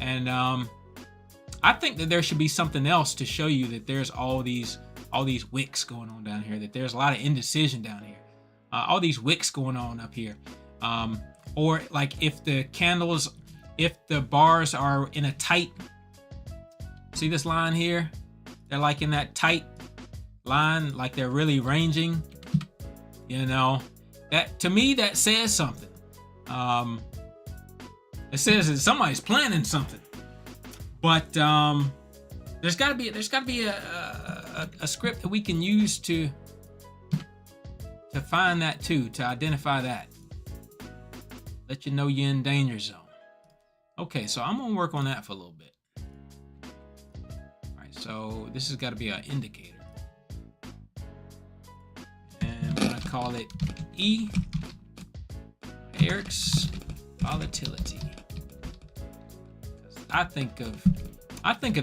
And I think that there should be something else to show you that there's all these wicks going on down here, that there's a lot of indecision down here. All these wicks going on up here. Or like if the bars are in a tight, see this line here? They're like in that tight line, like they're really ranging. That to me, that says something. It says that somebody's planning something. But there's got to be a script that we can use to to find that too, to identify that. Let you know you're in danger zone. Okay, so I'm gonna work on that for a little bit. All right, so this has got to be an indicator. And I'm gonna call it E. Eric's volatility. I think of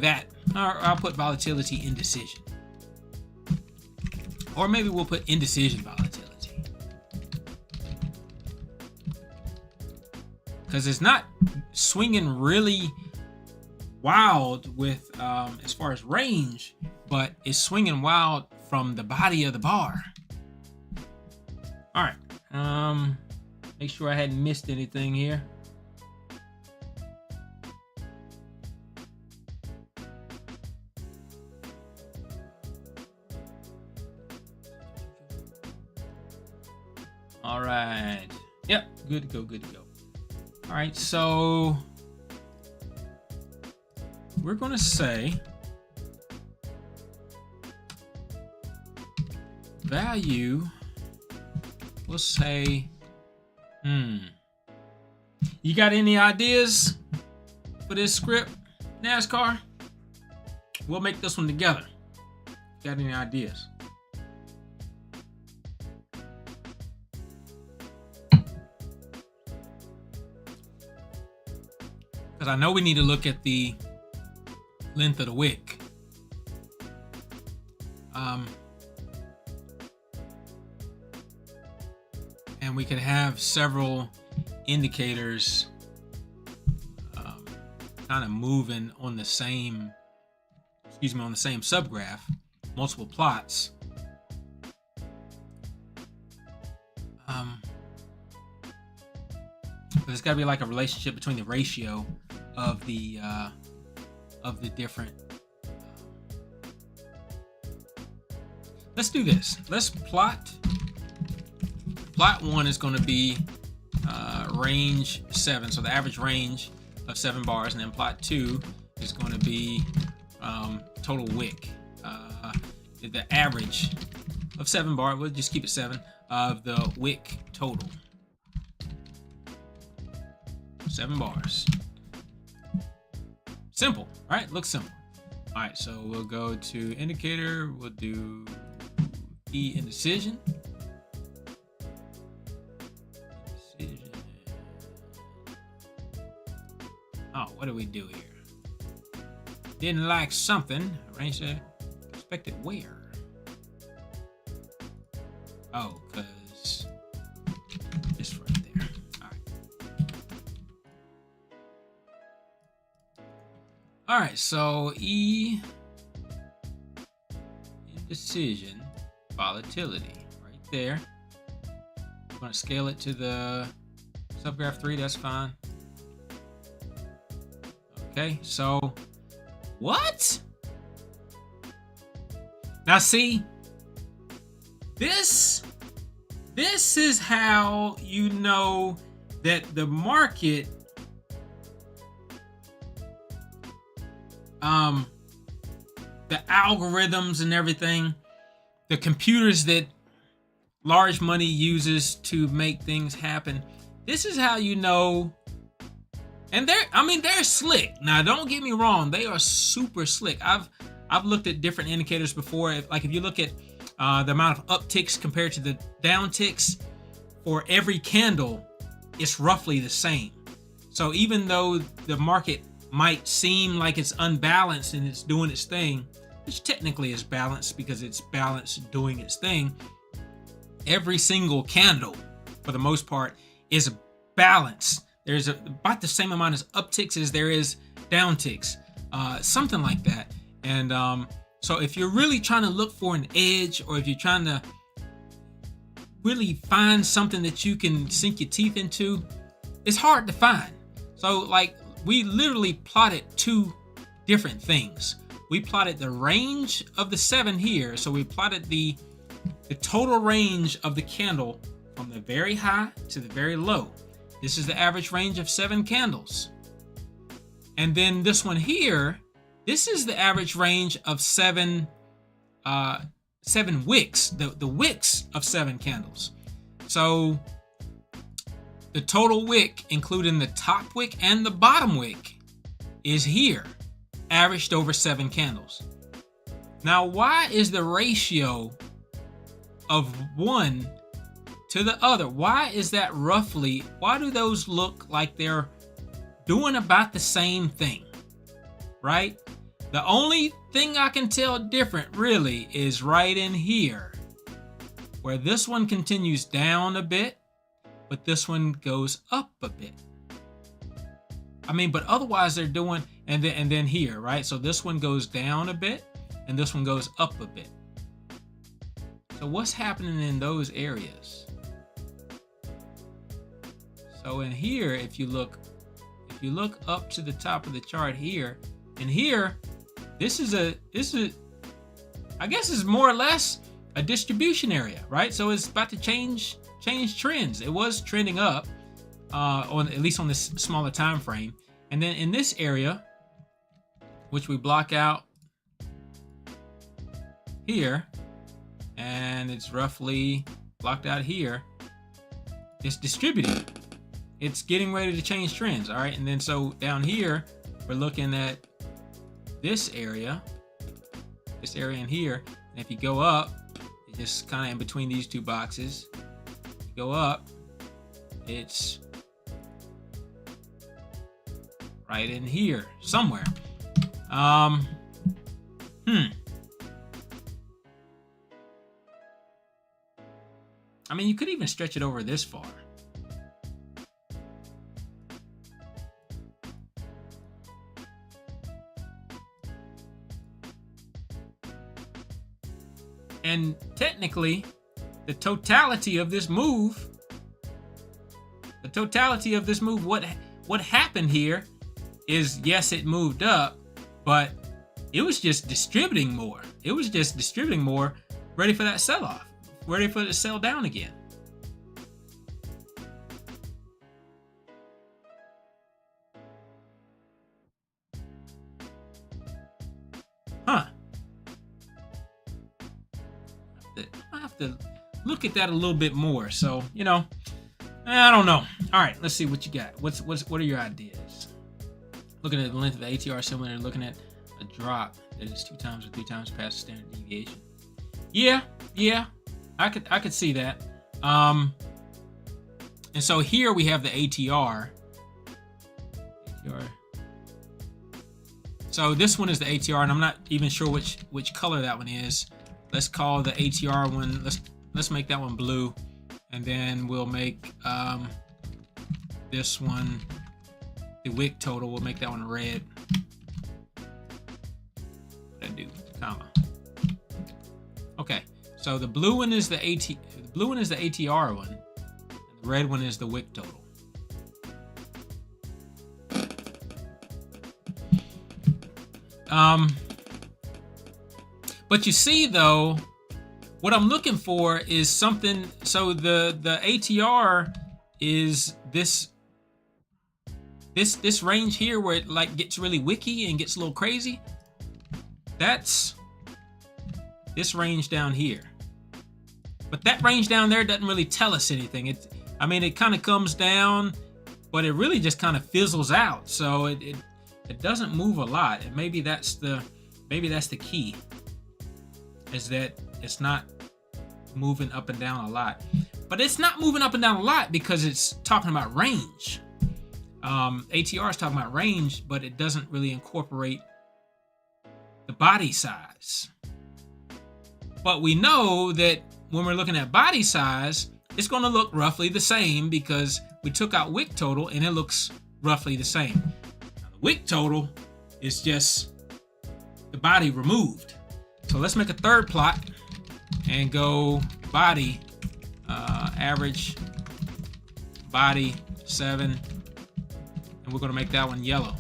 that, or I'll put volatility indecision. Or maybe we'll put indecision volatility. Because it's not swinging really wild with as far as range, but it's swinging wild from the body of the bar. All right. Make sure I hadn't missed anything here. All right. Yep. Good to go. Good to go. All right. So we're going to say value. We'll say, you got any ideas for this script, NASCAR? We'll make this one together. Got any ideas? Because I know we need to look at the length of the wick. And we could have several indicators kind of moving on the same, on the same subgraph, multiple plots. There's got to be like a relationship between the ratio of the different. Let's do this. Let's plot. Plot 1 is going to be range 7, so the average range of 7 bars, and then plot 2 is going to be total wick. The average of 7 bar, we'll just keep it 7, of the wick total. 7 bars. Simple, right? Looks simple. All right, so we'll go to indicator. We'll do E indecision. Oh, what do we do here? Didn't like something. Arrange the expected where? Oh, because this right there. All right. All right, so E indecision volatility right there. I'm going to scale it to the subgraph 3. That's fine. Okay, so what? Now see, this is how you know that the market the algorithms and everything, the computers that large money uses to make things happen. This is how you know. And they're slick. Now, don't get me wrong. They are super slick. I've looked at different indicators before. If you look at the amount of upticks compared to the downticks for every candle, it's roughly the same. So even though the market might seem like it's unbalanced and it's doing its thing, which technically is balanced because it's balanced doing its thing, every single candle, for the most part, is balanced. There's about the same amount of upticks as there is downticks, something like that. And so if you're really trying to look for an edge, or if you're trying to really find something that you can sink your teeth into, it's hard to find. So like we literally plotted 2 different things. We plotted the range of the 7 here. So we plotted the total range of the candle from the very high to the very low. This is the average range of 7 candles. And then this one here, this is the average range of 7 7 wicks, the wicks of 7 candles. So the total wick, including the top wick and the bottom wick, is here, averaged over 7 candles. Now, why is the ratio of one to the other, why is that roughly, why do those look like they're doing about the same thing, right? The only thing I can tell different really is right in here, where this one continues down a bit, but this one goes up a bit. I mean, but otherwise they're doing, and then here, right? So this one goes down a bit, and this one goes up a bit. So what's happening in those areas? So in here, if you look up to the top of the chart here, and here, this is I guess it's more or less a distribution area, right? So it's about to change trends. It was trending up, on at least on this smaller time frame, and then in this area, which we block out here, and it's roughly blocked out here, it's distributing. It's getting ready to change trends, all right? And then so down here, we're looking at this area in here, and if you go up, it's just kind of in between these two boxes. You go up, it's right in here somewhere. I mean, you could even stretch it over this far. And technically, the totality of this move, what happened here is, yes, it moved up, but it was just distributing more. It was just distributing more, ready for that sell-off, ready for it to sell down again. Huh. I have to look at that a little bit more. So, you know, I don't know. All right, let's see what you got. What are your ideas? Looking at the length of the ATR similar to looking at a drop that is 2 times or 3 times past the standard deviation. Yeah, I could see that. And so here we have the ATR. So this one is the ATR, and I'm not even sure which color that one is. Let's call the ATR one. Let's make that one blue, and then we'll make this one, the wick total. We'll make that one red. What did I do? Comma. Okay. So the blue one is the ATR one, and the red one is the wick total. But you see though, what I'm looking for is something. So the ATR is this range here where it like gets really wicky and gets a little crazy. That's this range down here. But that range down there doesn't really tell us anything. It kind of comes down, but it really just kind of fizzles out. So it doesn't move a lot. And maybe that's the key, is that it's not moving up and down a lot. But it's not moving up and down a lot because it's talking about range. ATR is talking about range, but it doesn't really incorporate the body size. But we know that when we're looking at body size, it's going to look roughly the same because we took out wick total and it looks roughly the same. Now, the wick total is just the body removed. So let's make a third plot and go body, average body 7, and we're going to make that one yellow.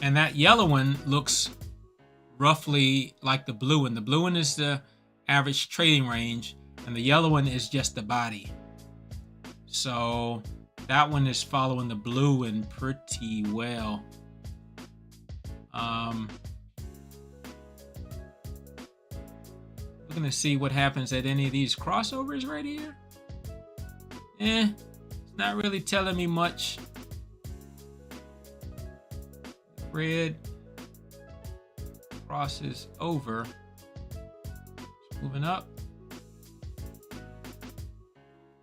And that yellow one looks roughly like the blue one. The blue one is the average trading range, and the yellow one is just the body. So that one is following the blue one pretty well. Looking to see what happens at any of these crossovers right here. It's not really telling me much. Red crosses over. It's moving up.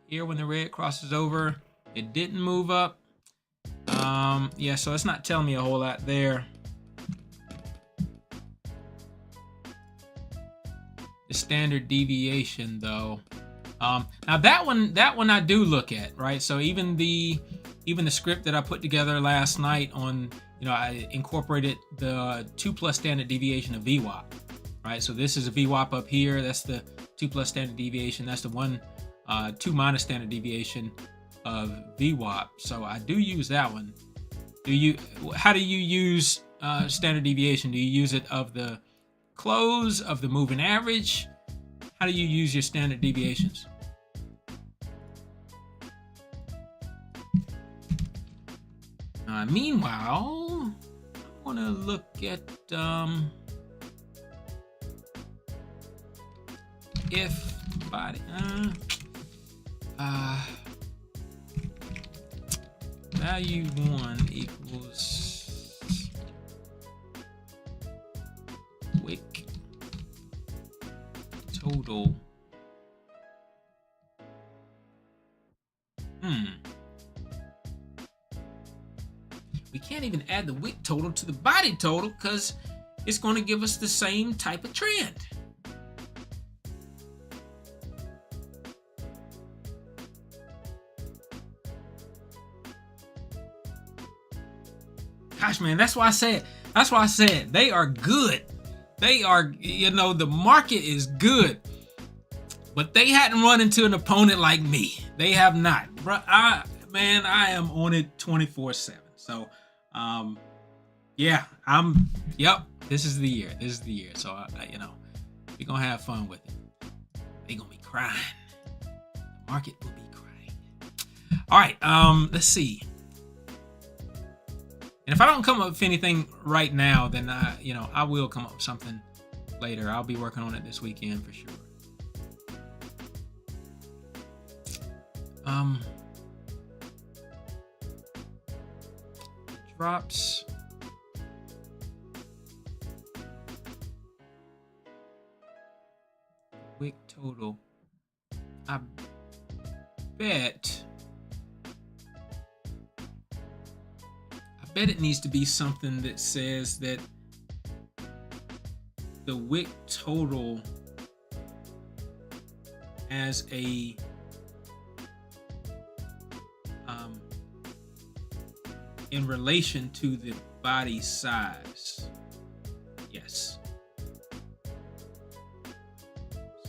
Here when the red crosses over, it didn't move up. Yeah, so it's not telling me a whole lot there. The standard deviation though. Now that one I do look at, right? So even the script that I put together last night on, I incorporated the 2+ standard deviation of VWAP, right? So this is a VWAP up here. That's the 2+ standard deviation. That's the 2- standard deviation of VWAP. So I do use that one. How do you use standard deviation? Do you use it of the close, of the moving average? How do you use your standard deviations? Meanwhile, I want to look at if body value 1 equals wick total. We can't even add the wick total to the body total because it's going to give us the same type of trend. Gosh, man, that's why I said they are good. They are, the market is good. But they hadn't run into an opponent like me. They have not. Bro, I am on it 24/7. So, yeah, this is the year. So, we're going to have fun with it. They're going to be crying. The market will be crying. All right, let's see. And if I don't come up with anything right now, then I will come up with something later. I'll be working on it this weekend for sure. Drops. Wick total. I bet it needs to be something that says that the wick total as a in relation to the body size. Yes.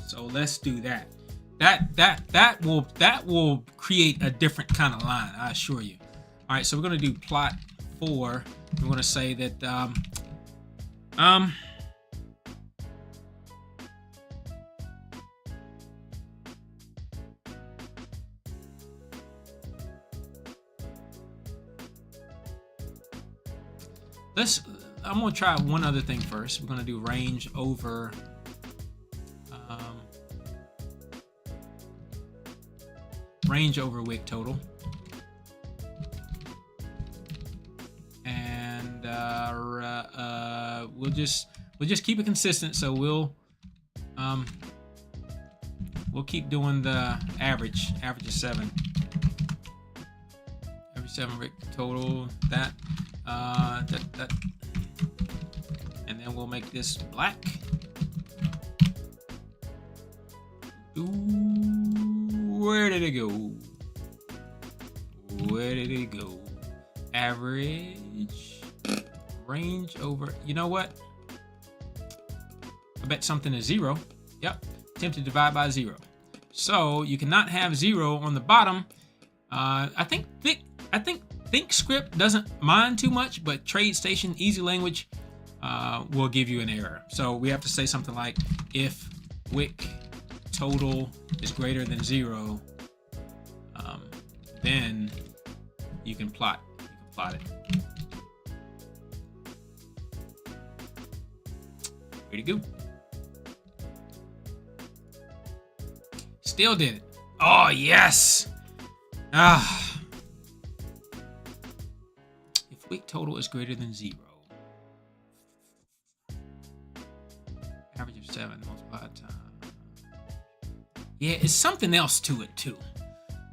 So let's do that. That will create a different kind of line, I assure you. All right, so we're going to do plot 4. We're going to say that I'm going to try one other thing first. We're going to do range over wick total. And we'll just keep it consistent. So we'll keep doing the average. Average is 7. Average 7 wick total. That. And then we'll make this black. Where did it go? Where did it go? Average range over. You know what? I bet something is 0. Yep. Attempt to divide by 0. So you cannot have 0 on the bottom. I think ThinkScript doesn't mind too much, but TradeStation Easy Language will give you an error. So we have to say something like if wick total is greater than 0, then you can plot it. Pretty good. Still did it. Oh, yes. Ah. If wick total is greater than 0, average of 7 multiplied times. Yeah, it's something else to it too.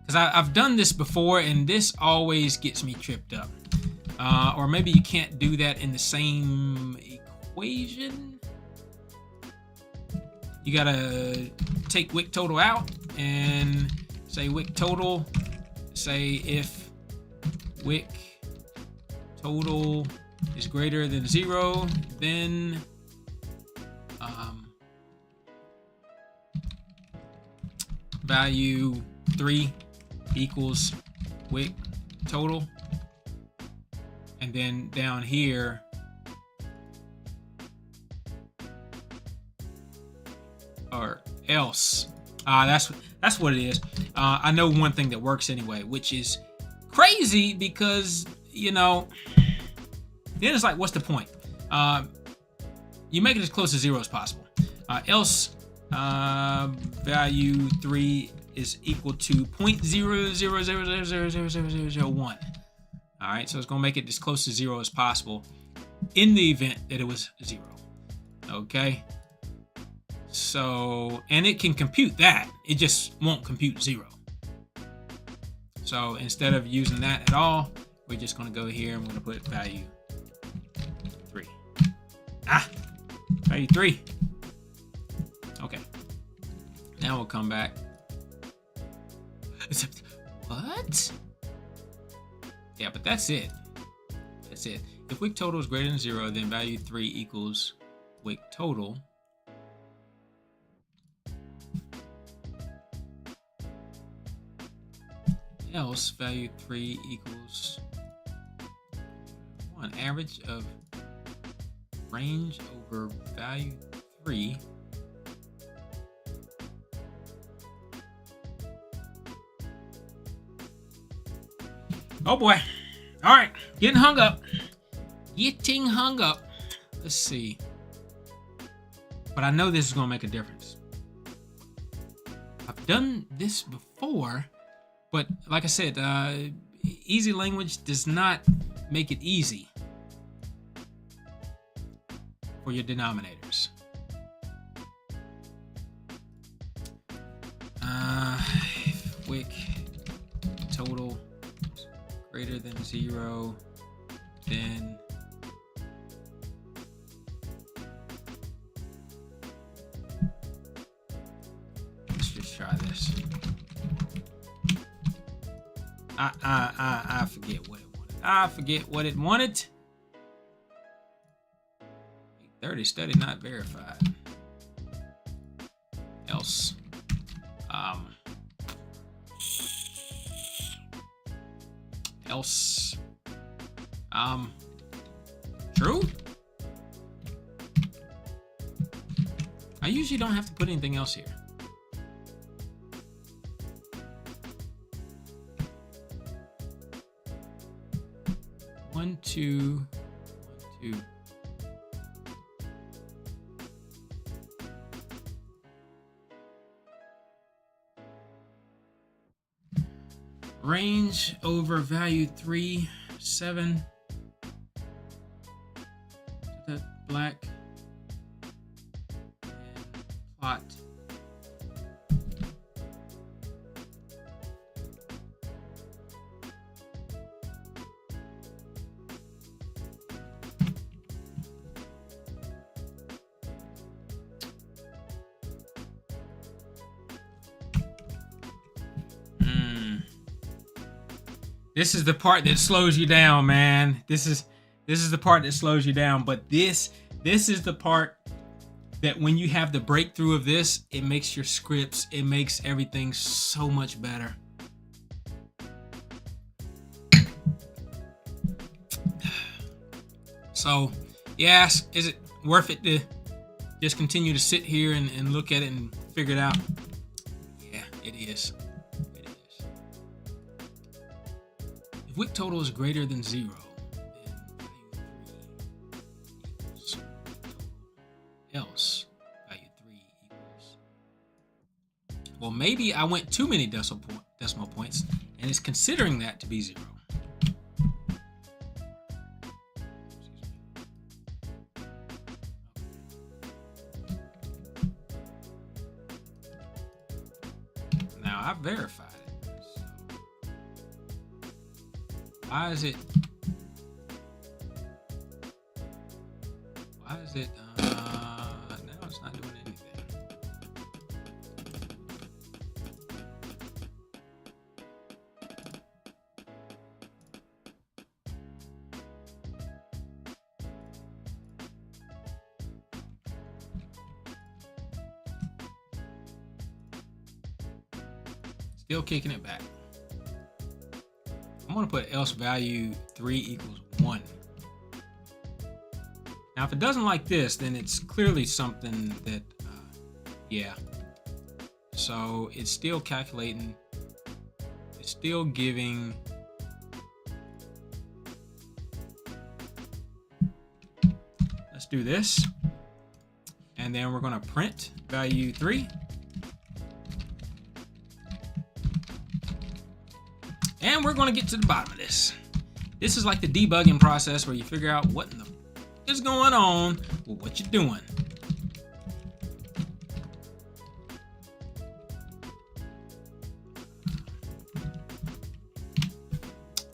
Because I've done this before, and this always gets me tripped up. Or maybe you can't do that in the same equation. You gotta take wick total out and say wick total. Say if wick total is greater than 0, then value 3 equals wick total. And then down here, or else. That's what it is. I know one thing that works anyway, which is crazy because, you know, then it's like, what's the point? You make it as close to 0 as possible. Else value 3 is equal to 0.000000001. All right, so it's going to make it as close to 0 as possible in the event that it was 0. Okay. So, and it can compute that. It just won't compute 0. So instead of using that at all, we're just going to go here and we're going to put value 3. Value 3. Okay. Now we'll come back. What? Yeah, but that's it. That's it. If wick total is greater than 0, then value 3 equals wick total. Else value 3 equals 1. Average of range over value 3. Oh boy. All right. Getting hung up. Let's see. But I know this is going to make a difference. I've done this before, but like I said, easy language does not make it easy for your denominators. Wick total greater than 0, then let's just try this. I forget what it wanted. I forget what it wanted. 30 study not verified. Else. Else. True? I usually don't have to put anything else here. One, two. Range over value 3, 7. That black. And plot. This is the part that slows you down, man. This is the part that slows you down. But this is the part that when you have the breakthrough of this, it makes your scripts, it makes everything so much better. So, yes, is it worth it to just continue to sit here and look at it and figure it out? Yeah, it is. If wick total is greater than 0, then value 3 equals else value 3 equals well, maybe I went too many decimal points, and it's considering that to be 0. Now I verified it. So why is it? Now it's not doing anything. Still kicking it back. I'm going to put else value 3 equals 1. Now, if it doesn't like this, then it's clearly something that, yeah. So it's still calculating. It's still giving. Let's do this. And then we're going to print value 3. And we're going to get to the bottom of this. This is like the debugging process where you figure out what in the is going on with what you're doing.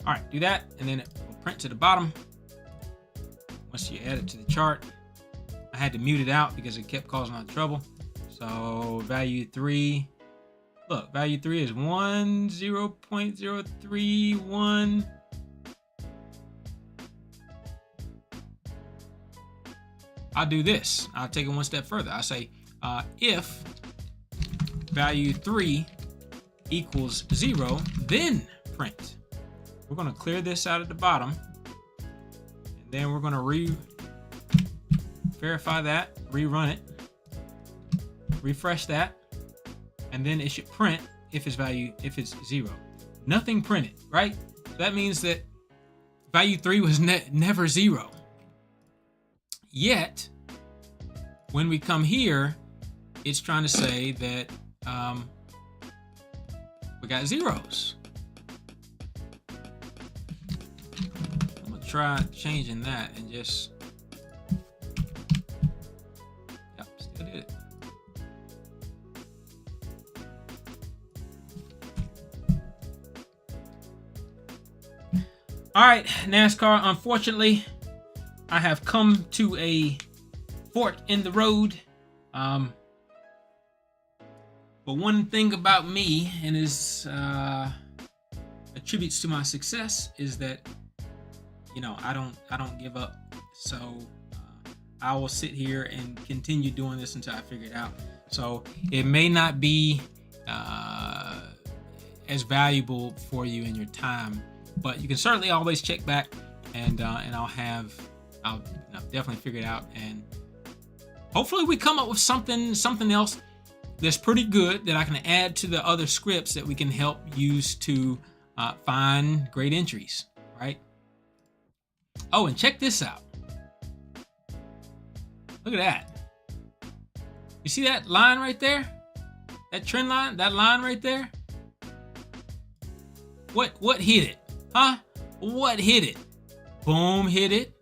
All right, do that, and then it will print to the bottom. Once you add it to the chart, I had to mute it out because it kept causing a lot of trouble. So value 3, look, value 3 is 0.031. I'll do this. I'll take it one step further. I say if value 3 equals 0, then print. We're going to clear this out at the bottom, and then we're going to verify that, rerun it, refresh that, and then it should print if it's 0. Nothing printed, right? So that means that value 3 was never 0. Yet, when we come here, it's trying to say that we got zeros. I'm gonna try changing that and just, yep, still did it. All right, NASCAR, unfortunately, I have come to a fork in the road. But one thing about me, and is attributes to my success, is that, you know, I don't give up. So I will sit here and continue doing this until I figure it out. So it may not be as valuable for you in your time, but you can certainly always check back, and I'll definitely figure it out, and hopefully we come up with something else that's pretty good that I can add to the other scripts that we can help use to find great entries, right? Oh, and check this out. Look at that. You see that line right there? That trend line, that line right there? What hit it? Huh? What hit it? Boom, hit it.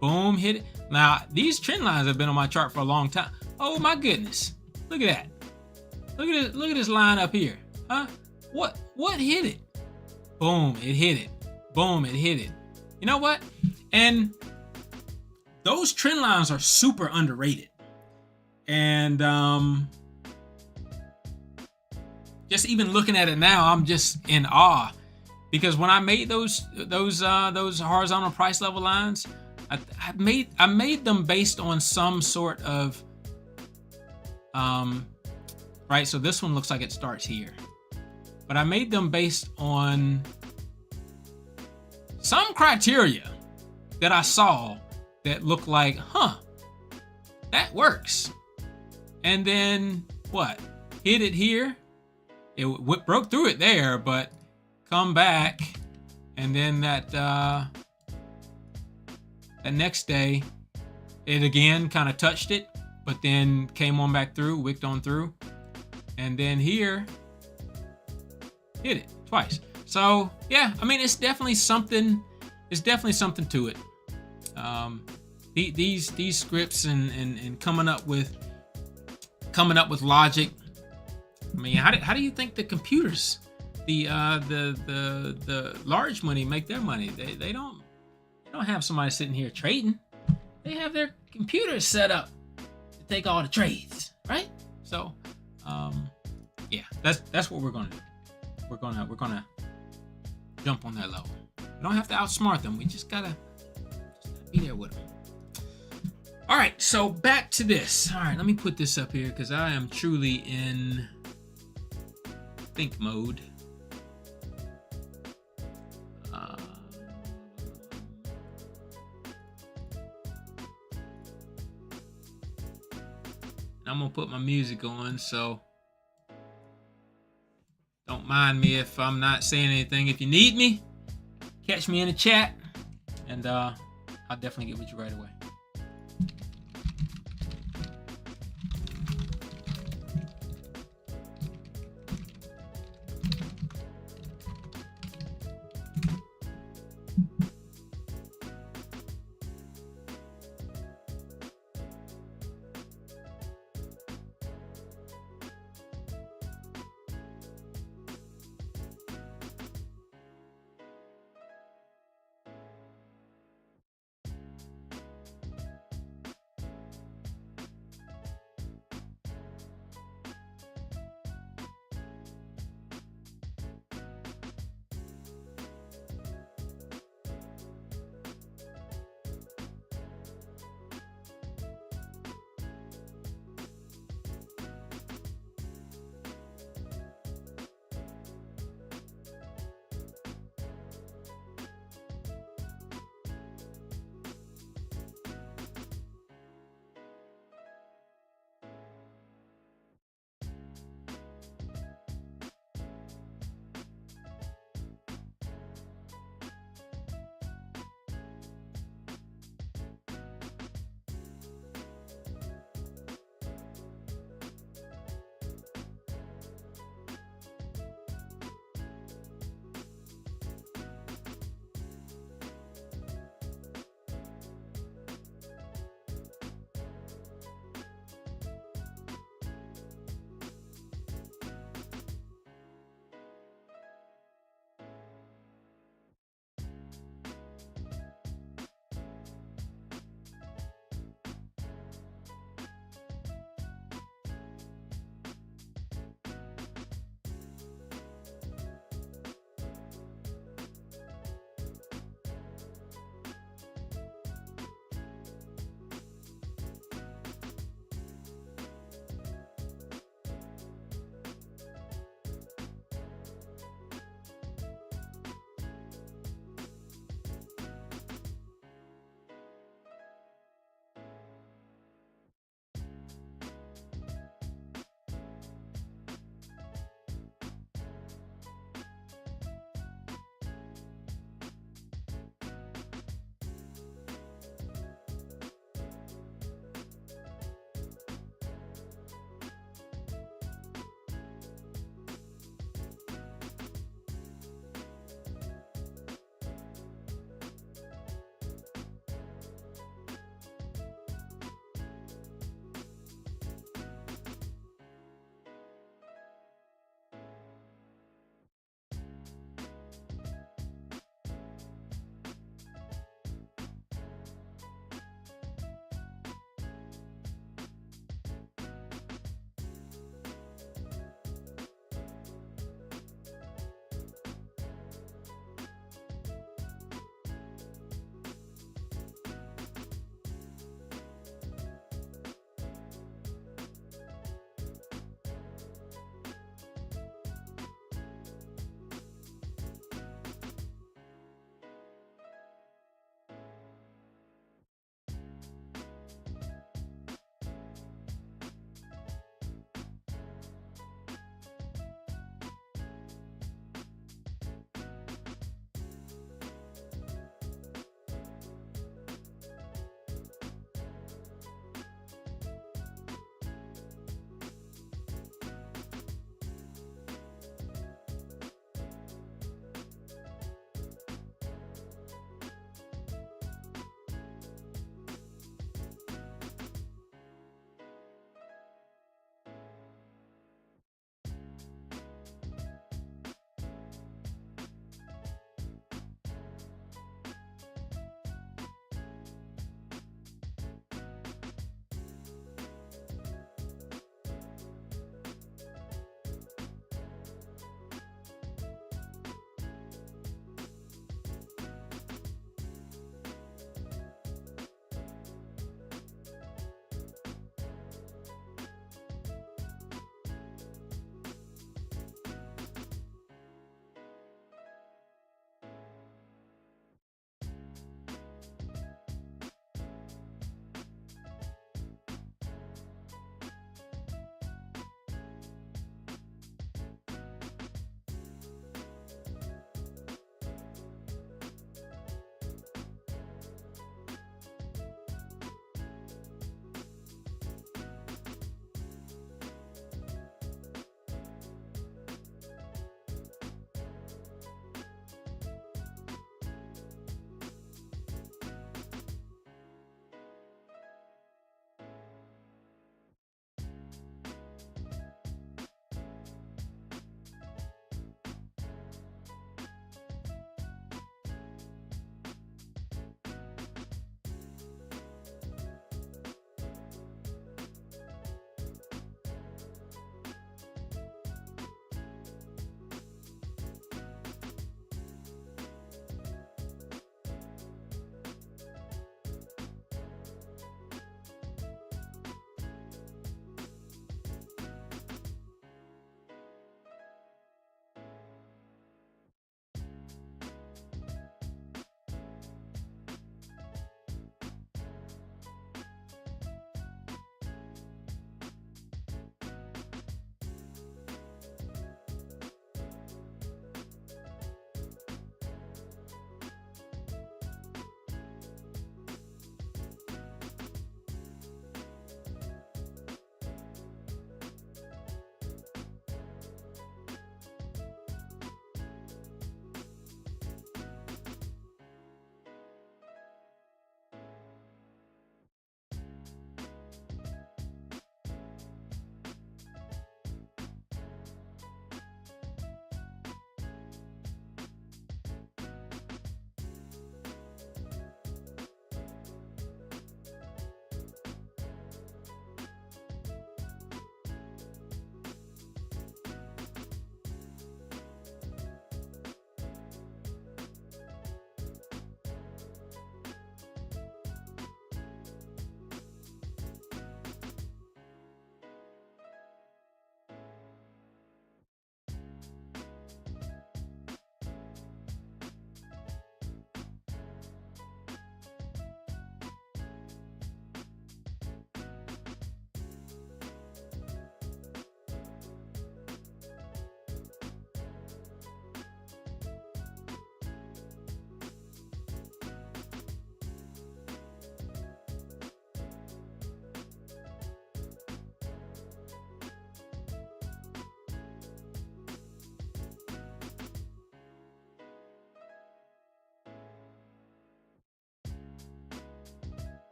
Boom, hit it. Now, these trend lines have been on my chart for a long time. Oh my goodness. Look at that. Look at this line up here. Huh? What hit it? Boom, it hit it. Boom, it hit it. You know what? And those trend lines are super underrated. And just even looking at it now, I'm just in awe, because when I made those horizontal price level lines, I made them based on some sort of right. So this one looks like it starts here, but I made them based on some criteria that I saw that looked like, huh, that works. And then what? Hit it here. It broke through it there, but come back, and then that next day, it again kind of touched it, but then came on back through, wicked on through. and then here hit it twice. So yeah, I mean, it's definitely something. It's definitely something to it. These scripts and coming up with logic. I mean, how do you think the computers, the large money make their money? They don't have somebody sitting here trading. They have their computers set up to take all the trades, right? So, yeah, that's what we're gonna do. We're gonna jump on that level. We don't have to outsmart them. We just gotta be there with them. All right, so back to this. All right, let me put this up here because I am truly in think mode. I'm gonna put my music on, so don't mind me if I'm not saying anything. If you need me, catch me in the chat, and I'll definitely get with you right away.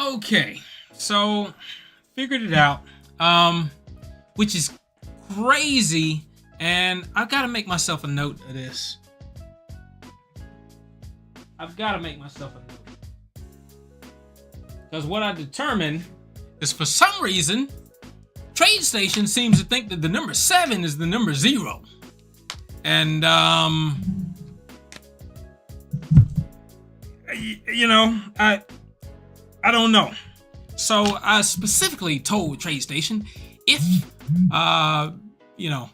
Okay, so figured it out, which is crazy, and I've got to make myself a note of this. I've got to make myself a note, because what I determined is, for some reason, TradeStation seems to think that the number 7 is the number 0, and you know, I don't know. So I specifically told TradeStation if, you know,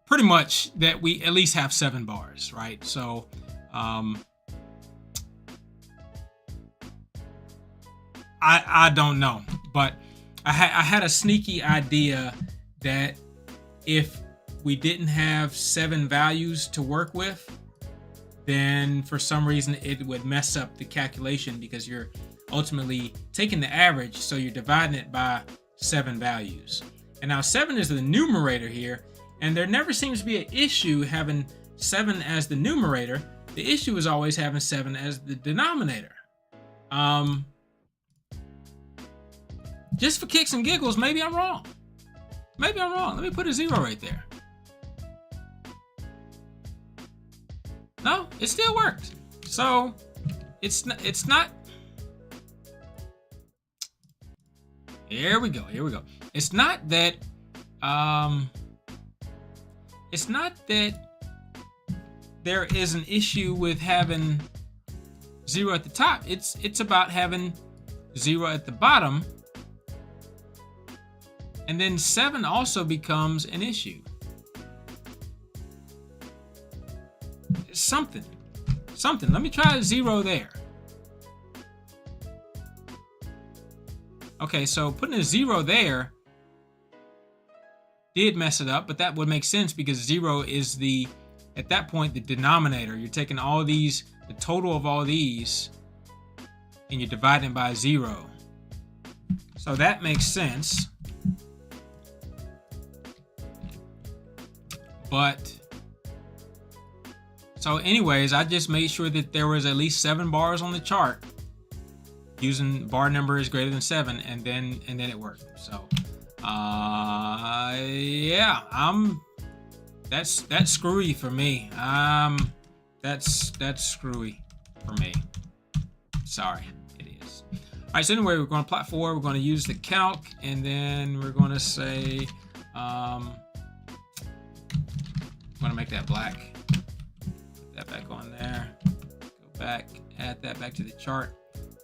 pretty much that we at least have 7 bars, right? So, I don't know, but I had a sneaky idea that if we didn't have 7 values to work with, then for some reason it would mess up the calculation, because you're ultimately taking the average, so you're dividing it by 7 values. And now 7 is the numerator here, and there never seems to be an issue having 7 as the numerator. The issue is always having 7 as the denominator. Just for kicks and giggles, maybe I'm wrong. Maybe I'm wrong. Let me put a 0 right there. No, it still works. So it's not. Here we go. It's not that there is an issue with having 0 at the top. It's about having 0 at the bottom. And then 7 also becomes an issue. Something. Let me try a 0 there. Okay, so putting a 0 there did mess it up, but that would make sense because 0 is at that point, the denominator. You're taking all these, the total of all these, and you're dividing by 0. So that makes sense. But so anyways, I just made sure that there was at least 7 bars on the chart using bar number is greater than 7, and then it worked. So yeah, that's screwy for me. That's screwy for me. Sorry, it is. All right, so anyway, we're going to plot 4. We're going to use the calc, and then we're going to say I'm going to make that black. Put that back on there. Go back, add that back to the chart.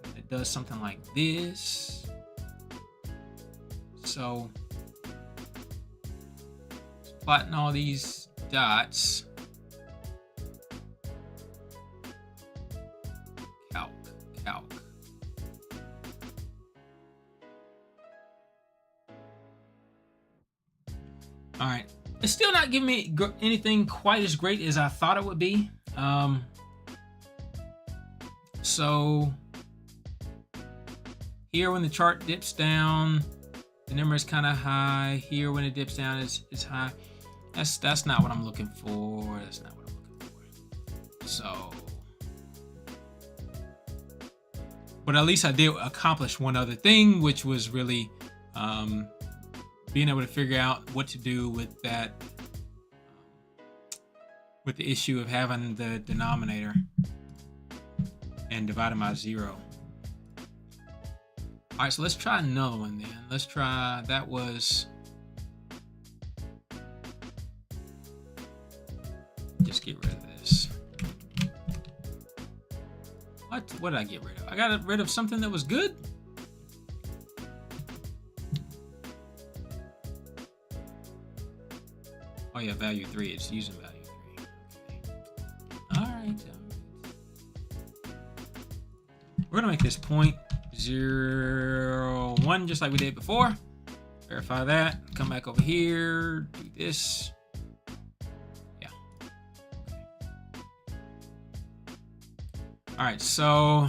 And it does something like this. So, plotting all these dots. Calc. All right. It's still not giving me anything quite as great as I thought it would be. So here when the chart dips down, the number is kind of high. Here when it dips down, it's high. That's not what I'm looking for. That's not what I'm looking for. So, but at least I did accomplish one other thing, which was really being able to figure out what to do with that, with the issue of having the denominator and dividing by 0. All right, so let's try another one then. Let's try, that was, just get rid of this. What did I get rid of? I got rid of something that was good? Oh yeah, value 3. It's using value 3. Okay. All right. We're gonna make this 0.01 just like we did before. Verify that. Come back over here. Do this. Yeah. Okay. All right. So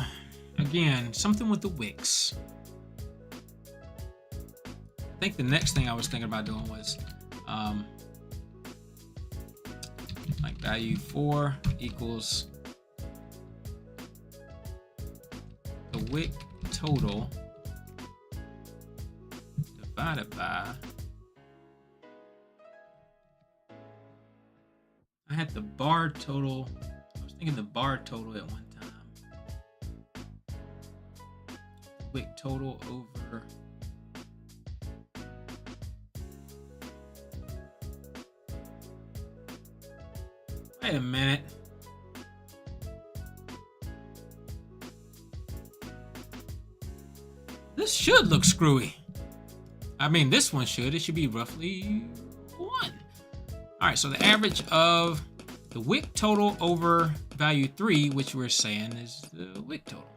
again, something with the wicks. I think the next thing I was thinking about doing was like value 4 equals the wick total divided by... I had the bar total. I was thinking the bar total at one time. Wick total over... Wait a minute. This should look screwy. I mean, this one should. It should be roughly 1. All right, so the average of the wick total over value 3, which we're saying is the wick total.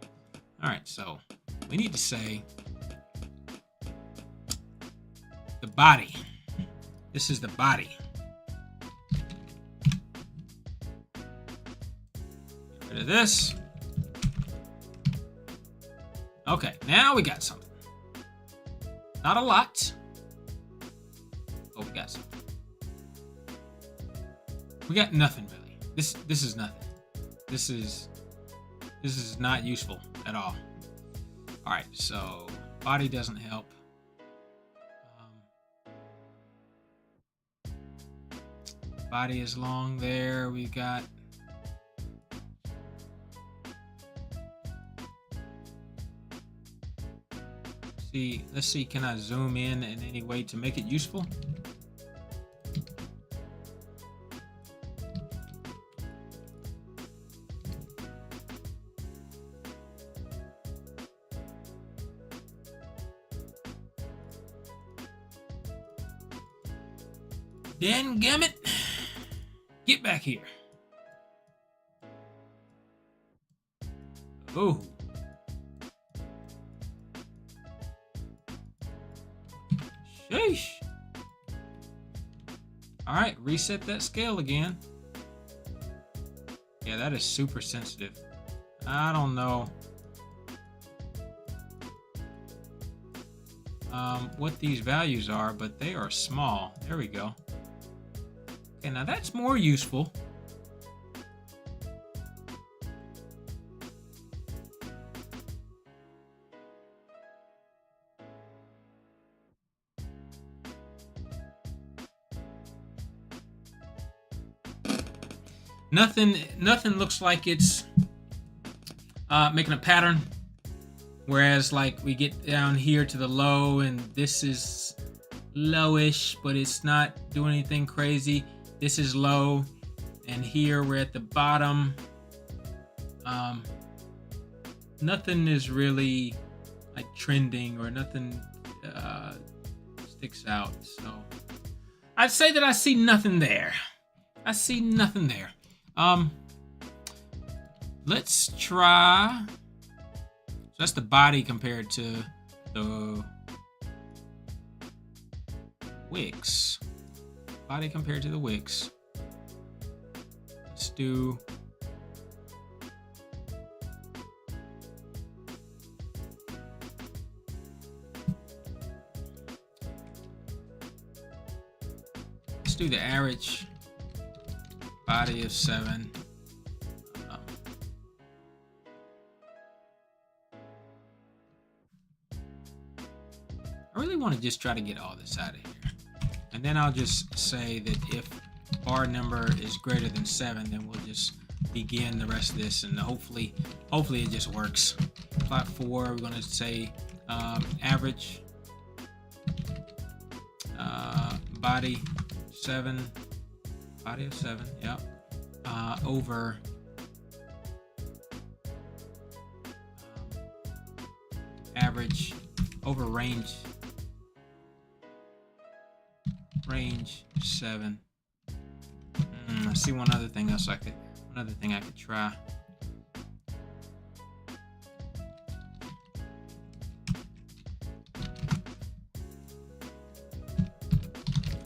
All right, so we need to say the body. This is the body. Get rid of this. Okay, now we got something. Not a lot. Oh, we got something. We got nothing really. This is nothing. This is not useful at all. All right, so body doesn't help. Body is long there. We got let's see, can I zoom in any way to make it useful? Dadgummit. Get back here. Oh. Sheesh. All right, reset that scale again. Yeah, that is super sensitive. I don't know what these values are, but they are small. There we go. Okay, now that's more useful. Nothing looks like it's making a pattern. Whereas like we get down here to the low and this is lowish, but it's not doing anything crazy. This is low, and here we're at the bottom. Nothing is really like trending, or nothing sticks out. So I'd say that I see nothing there. I see nothing there. Let's try. So that's the body compared to the wicks. Body compared to the wicks. Let's do. Let's do the average body of 7. I really want to just try to get all this out of here. And then I'll just say that if bar number is greater than 7, then we'll just begin the rest of this, and hopefully it just works. Plot 4, we're going to say average body 7, body of 7, yep, over average over range 7. I see one other thing I could try.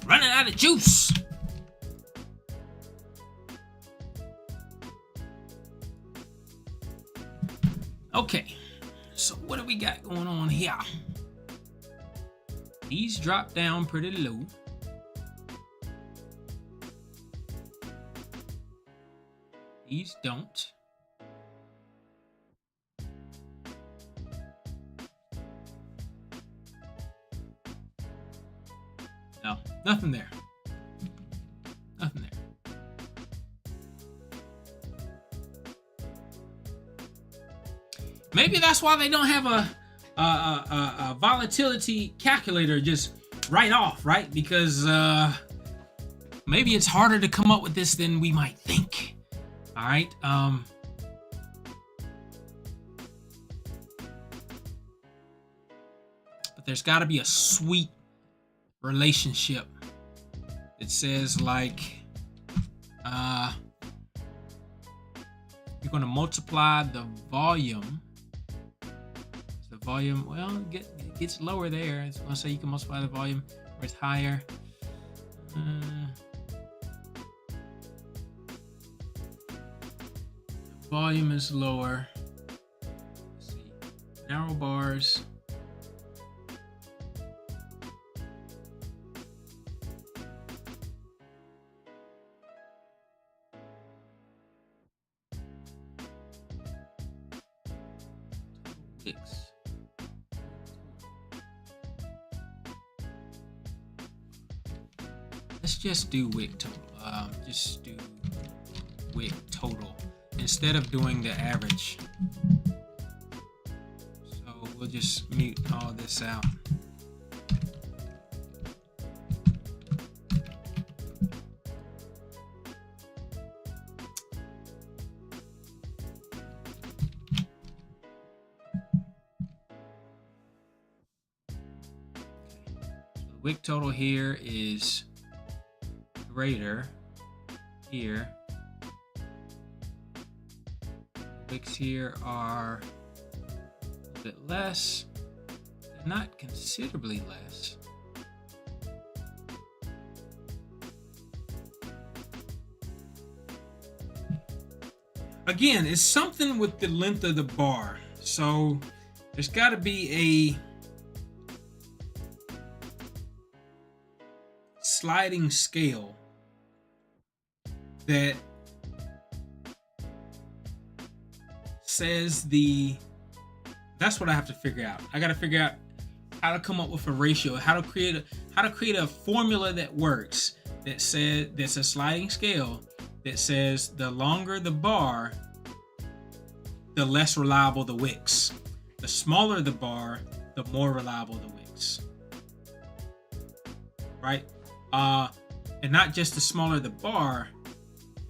Running out of juice. Okay, so what do we got going on here? These drop down pretty low. These don't. No, nothing there. Nothing there. Maybe that's why they don't have a volatility calculator just right off, right? Because maybe it's harder to come up with this than we might think. All right. But there's got to be a sweet relationship. It says like you're going to multiply the volume. The volume, well, it gets lower there. It's going to say you can multiply the volume where it's higher. Volume is lower. Let's see. Narrow bars. Let's just do wick total. Just do wick total instead of doing the average. So we'll just mute all this out. Wick total here is greater here. Wicks here are a bit less, but not considerably less. Again, it's something with the length of the bar. So there's got to be a sliding scale that says that's what I have to figure out. I got to figure out how to come up with a ratio, how to create a formula that works, that's a sliding scale that says the longer the bar, the less reliable the wicks. The smaller the bar, the more reliable the wicks. Right? And not just the smaller the bar,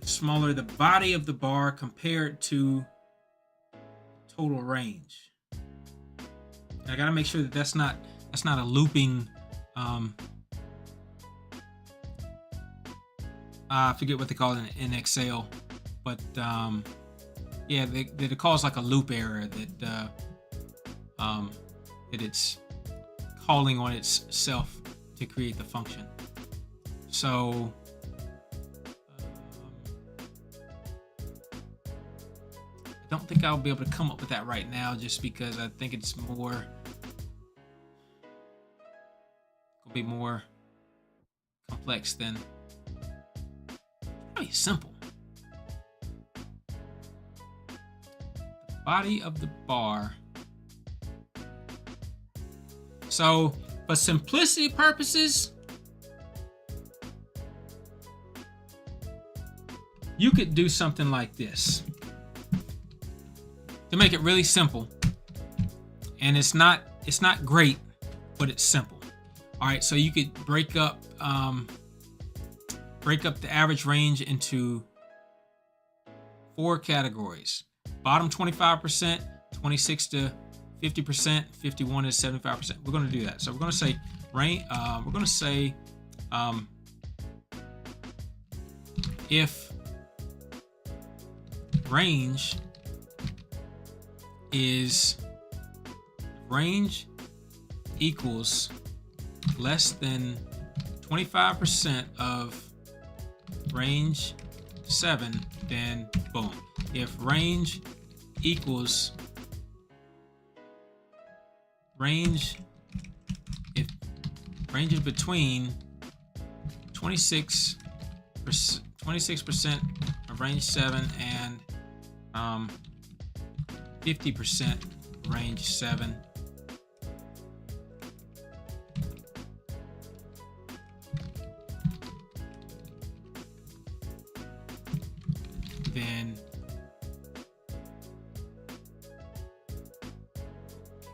the smaller the body of the bar compared to total range. And I gotta make sure that that's not a looping. I forget what they call it in Excel, but yeah, they call it like a loop error that it's calling on itself to create the function. So I don't think I'll be able to come up with that right now, just because I think it's it'll be more complex than pretty simple. The body of the bar. So for simplicity purposes, you could do something like this to make it really simple. And it's not great, but it's simple. All right, so you could break up the average range into 4 categories: bottom 25%, 26 to 50%, 51 to 75%. We're going to do that. So we're going to say if range equals less than 25% of range 7, then boom. If range equals if range is between 26% of range 7 and 50% range 7,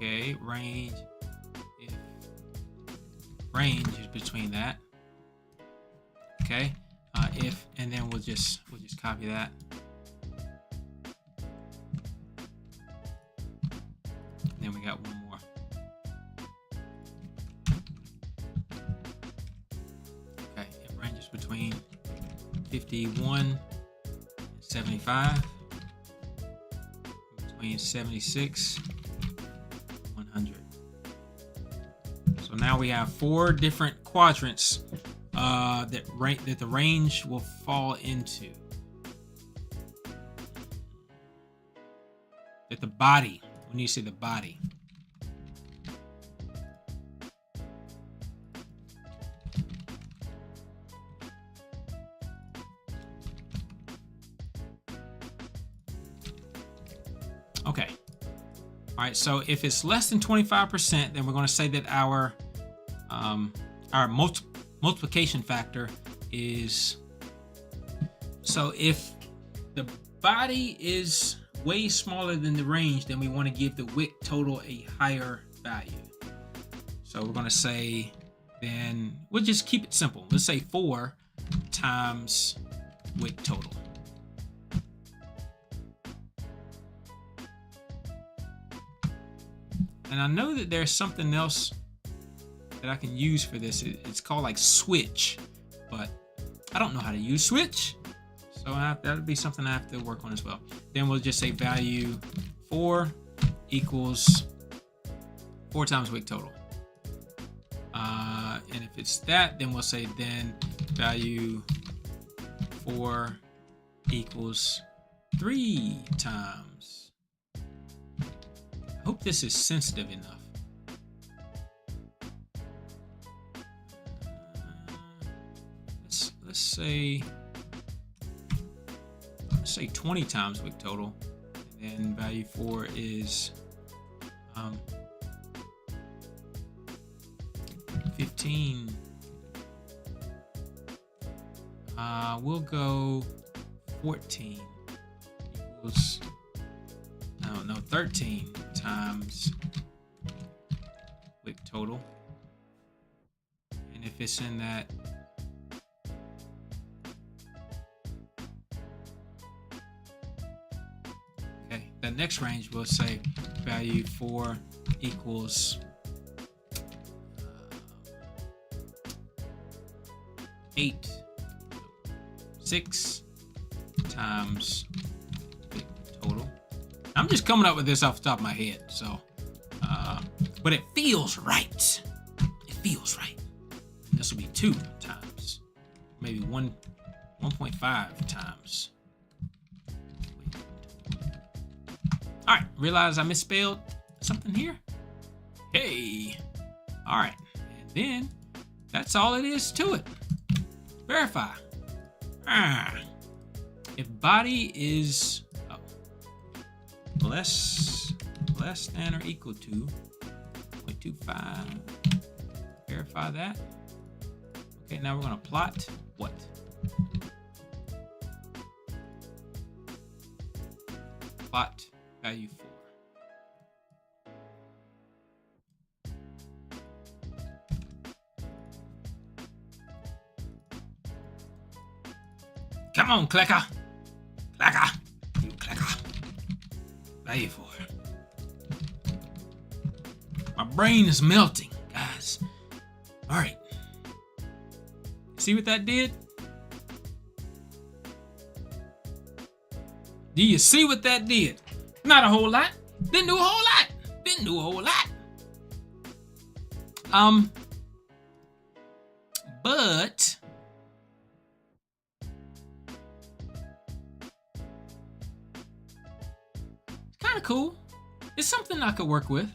Okay, range. If range is between that. Okay, if, and then we'll just copy that. And then we got one more. Okay, it ranges between 51 and 75, between 76 and 100. So now we have 4 different quadrants that the range will fall into. That the body, when you say the body. Okay. All right, so if it's less than 25%, then we're going to say that our multiplication factor is, so if the body is way smaller than the range, then we want to give the width total a higher value. So we're going to say, then we'll just keep it simple. Let's say 4 times width total. And I know that there's something else that I can use for this. It's called like switch, but I don't know how to use switch. So that'll be something I have to work on as well. Then we'll just say value 4 equals 4 times width total. And if it's that, then we'll say then value 4 equals 3 times. I hope this is sensitive enough. Let's say 20 times width total, and then value 4 is 15. We'll go 14 equals 13 times width total, and if it's in that the next range, we'll say value 4 equals 6 times width total. I'm just coming up with this off the top of my head, so but it feels right. It feels right. This will be 2 times, maybe 1.5 times. All right, realize I misspelled something here. Hey, all right, and then that's all it is to it. Verify. If body is less than or equal to 0.25, verify that. Okay, now we're gonna plot what? Plot value 4. Come on, clicker. Clicker. You clicker. Value 4. My brain is melting, guys. All right. See what that did? Do you see what that did? Not a whole lot. Didn't do a whole lot. Didn't do a whole lot. But it's kind of cool. It's something I could work with,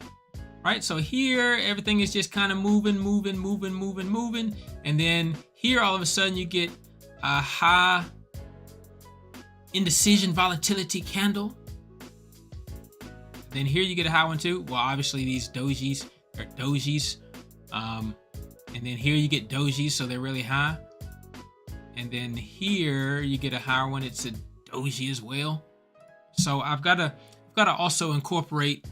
right? So here, everything is just kind of moving. And then here, all of a sudden, you get a high indecision volatility candle. Then here you get a high one too. Well, obviously these dojis are dojis. And then here you get dojis, so they're really high. And then here you get a higher one. It's a doji as well. So I've got to also incorporate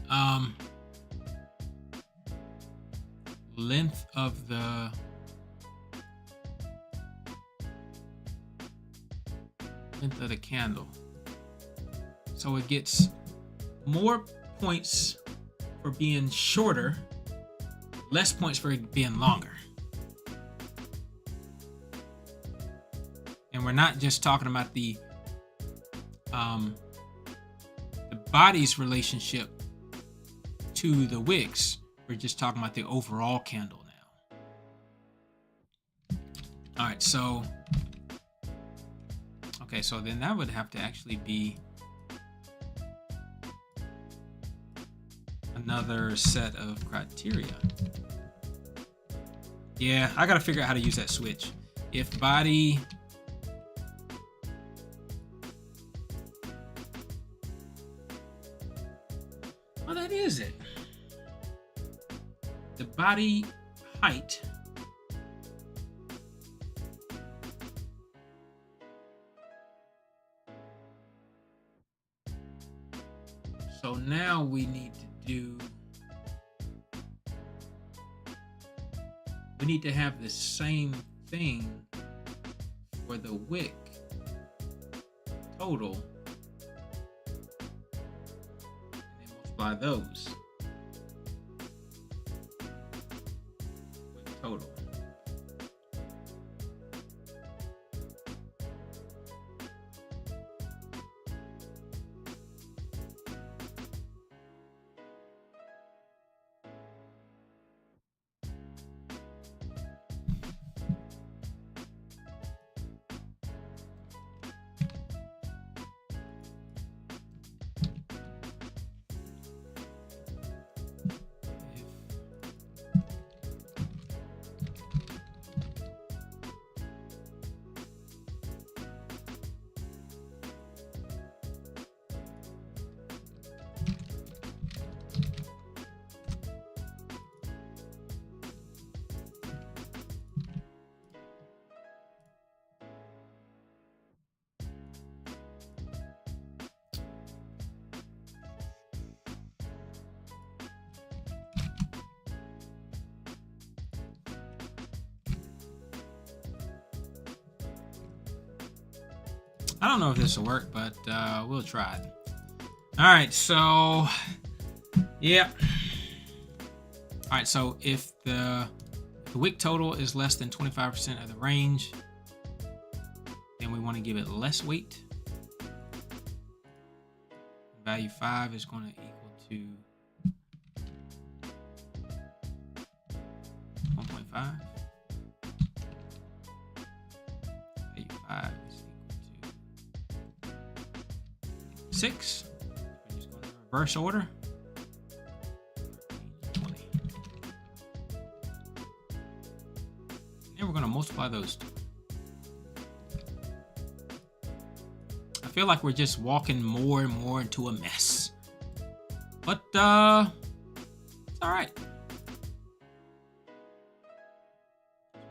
length of the candle. So it gets more points for being shorter, less points for it being longer. And we're not just talking about the body's relationship to the wicks. We're just talking about the overall candle now. All right, so okay, so then that would have to actually be another set of criteria. Yeah, I gotta figure out how to use that switch. If body well, that is it. The body height so now we need to have the same thing for the wick total and then multiply those with total. I don't know if this will work, but we'll try it. All right, so yeah. All right, so if the wick total is less than 25% of the range, then we want to give it less weight. Value 5 is going to equal to 1.5. Value 5 is equal to 6. We're just going to reverse order. 20. And we're going to multiply those two. I feel like we're just walking more and more into a mess. But it's all right.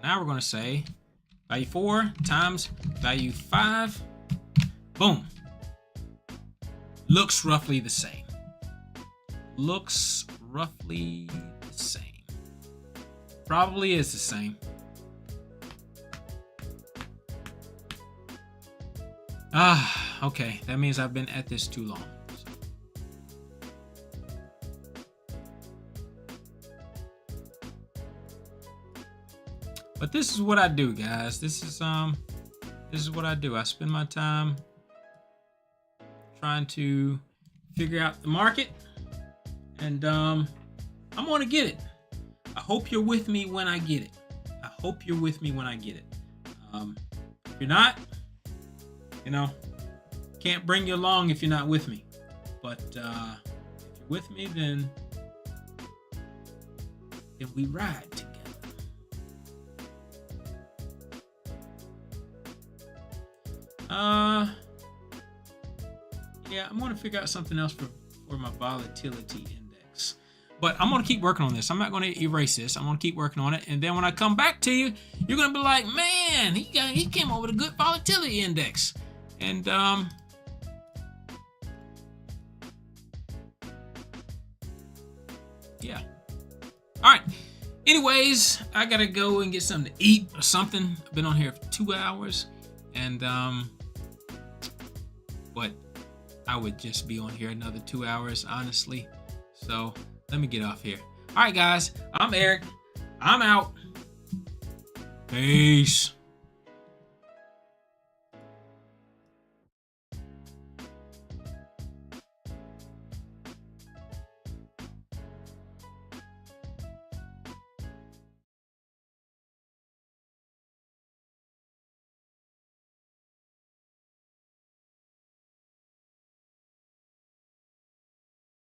Now we're going to say value 4 times value 5. Boom. Looks roughly the same. Looks roughly the same. Probably is the same. Okay. That means I've been at this too long. But this is what I do, guys. This is what I do. I spend my time trying to figure out the market, and I'm gonna get it. I hope you're with me when I get it. I hope you're with me when I get it. If you're not, you know, can't bring you along if you're not with me. But if you're with me, then we ride together. Yeah, I'm gonna figure out something else for my volatility index. But I'm gonna keep working on this. I'm not gonna erase this. I'm gonna keep working on it, and then when I come back to you, you're gonna be like, man, he came up with a good volatility index. And yeah. All right. Anyways, I gotta go and get something to eat or something. I've been on here for 2 hours, and but I would just be on here another 2 hours, honestly. So let me get off here. All right, guys, I'm Eric. I'm out. Peace.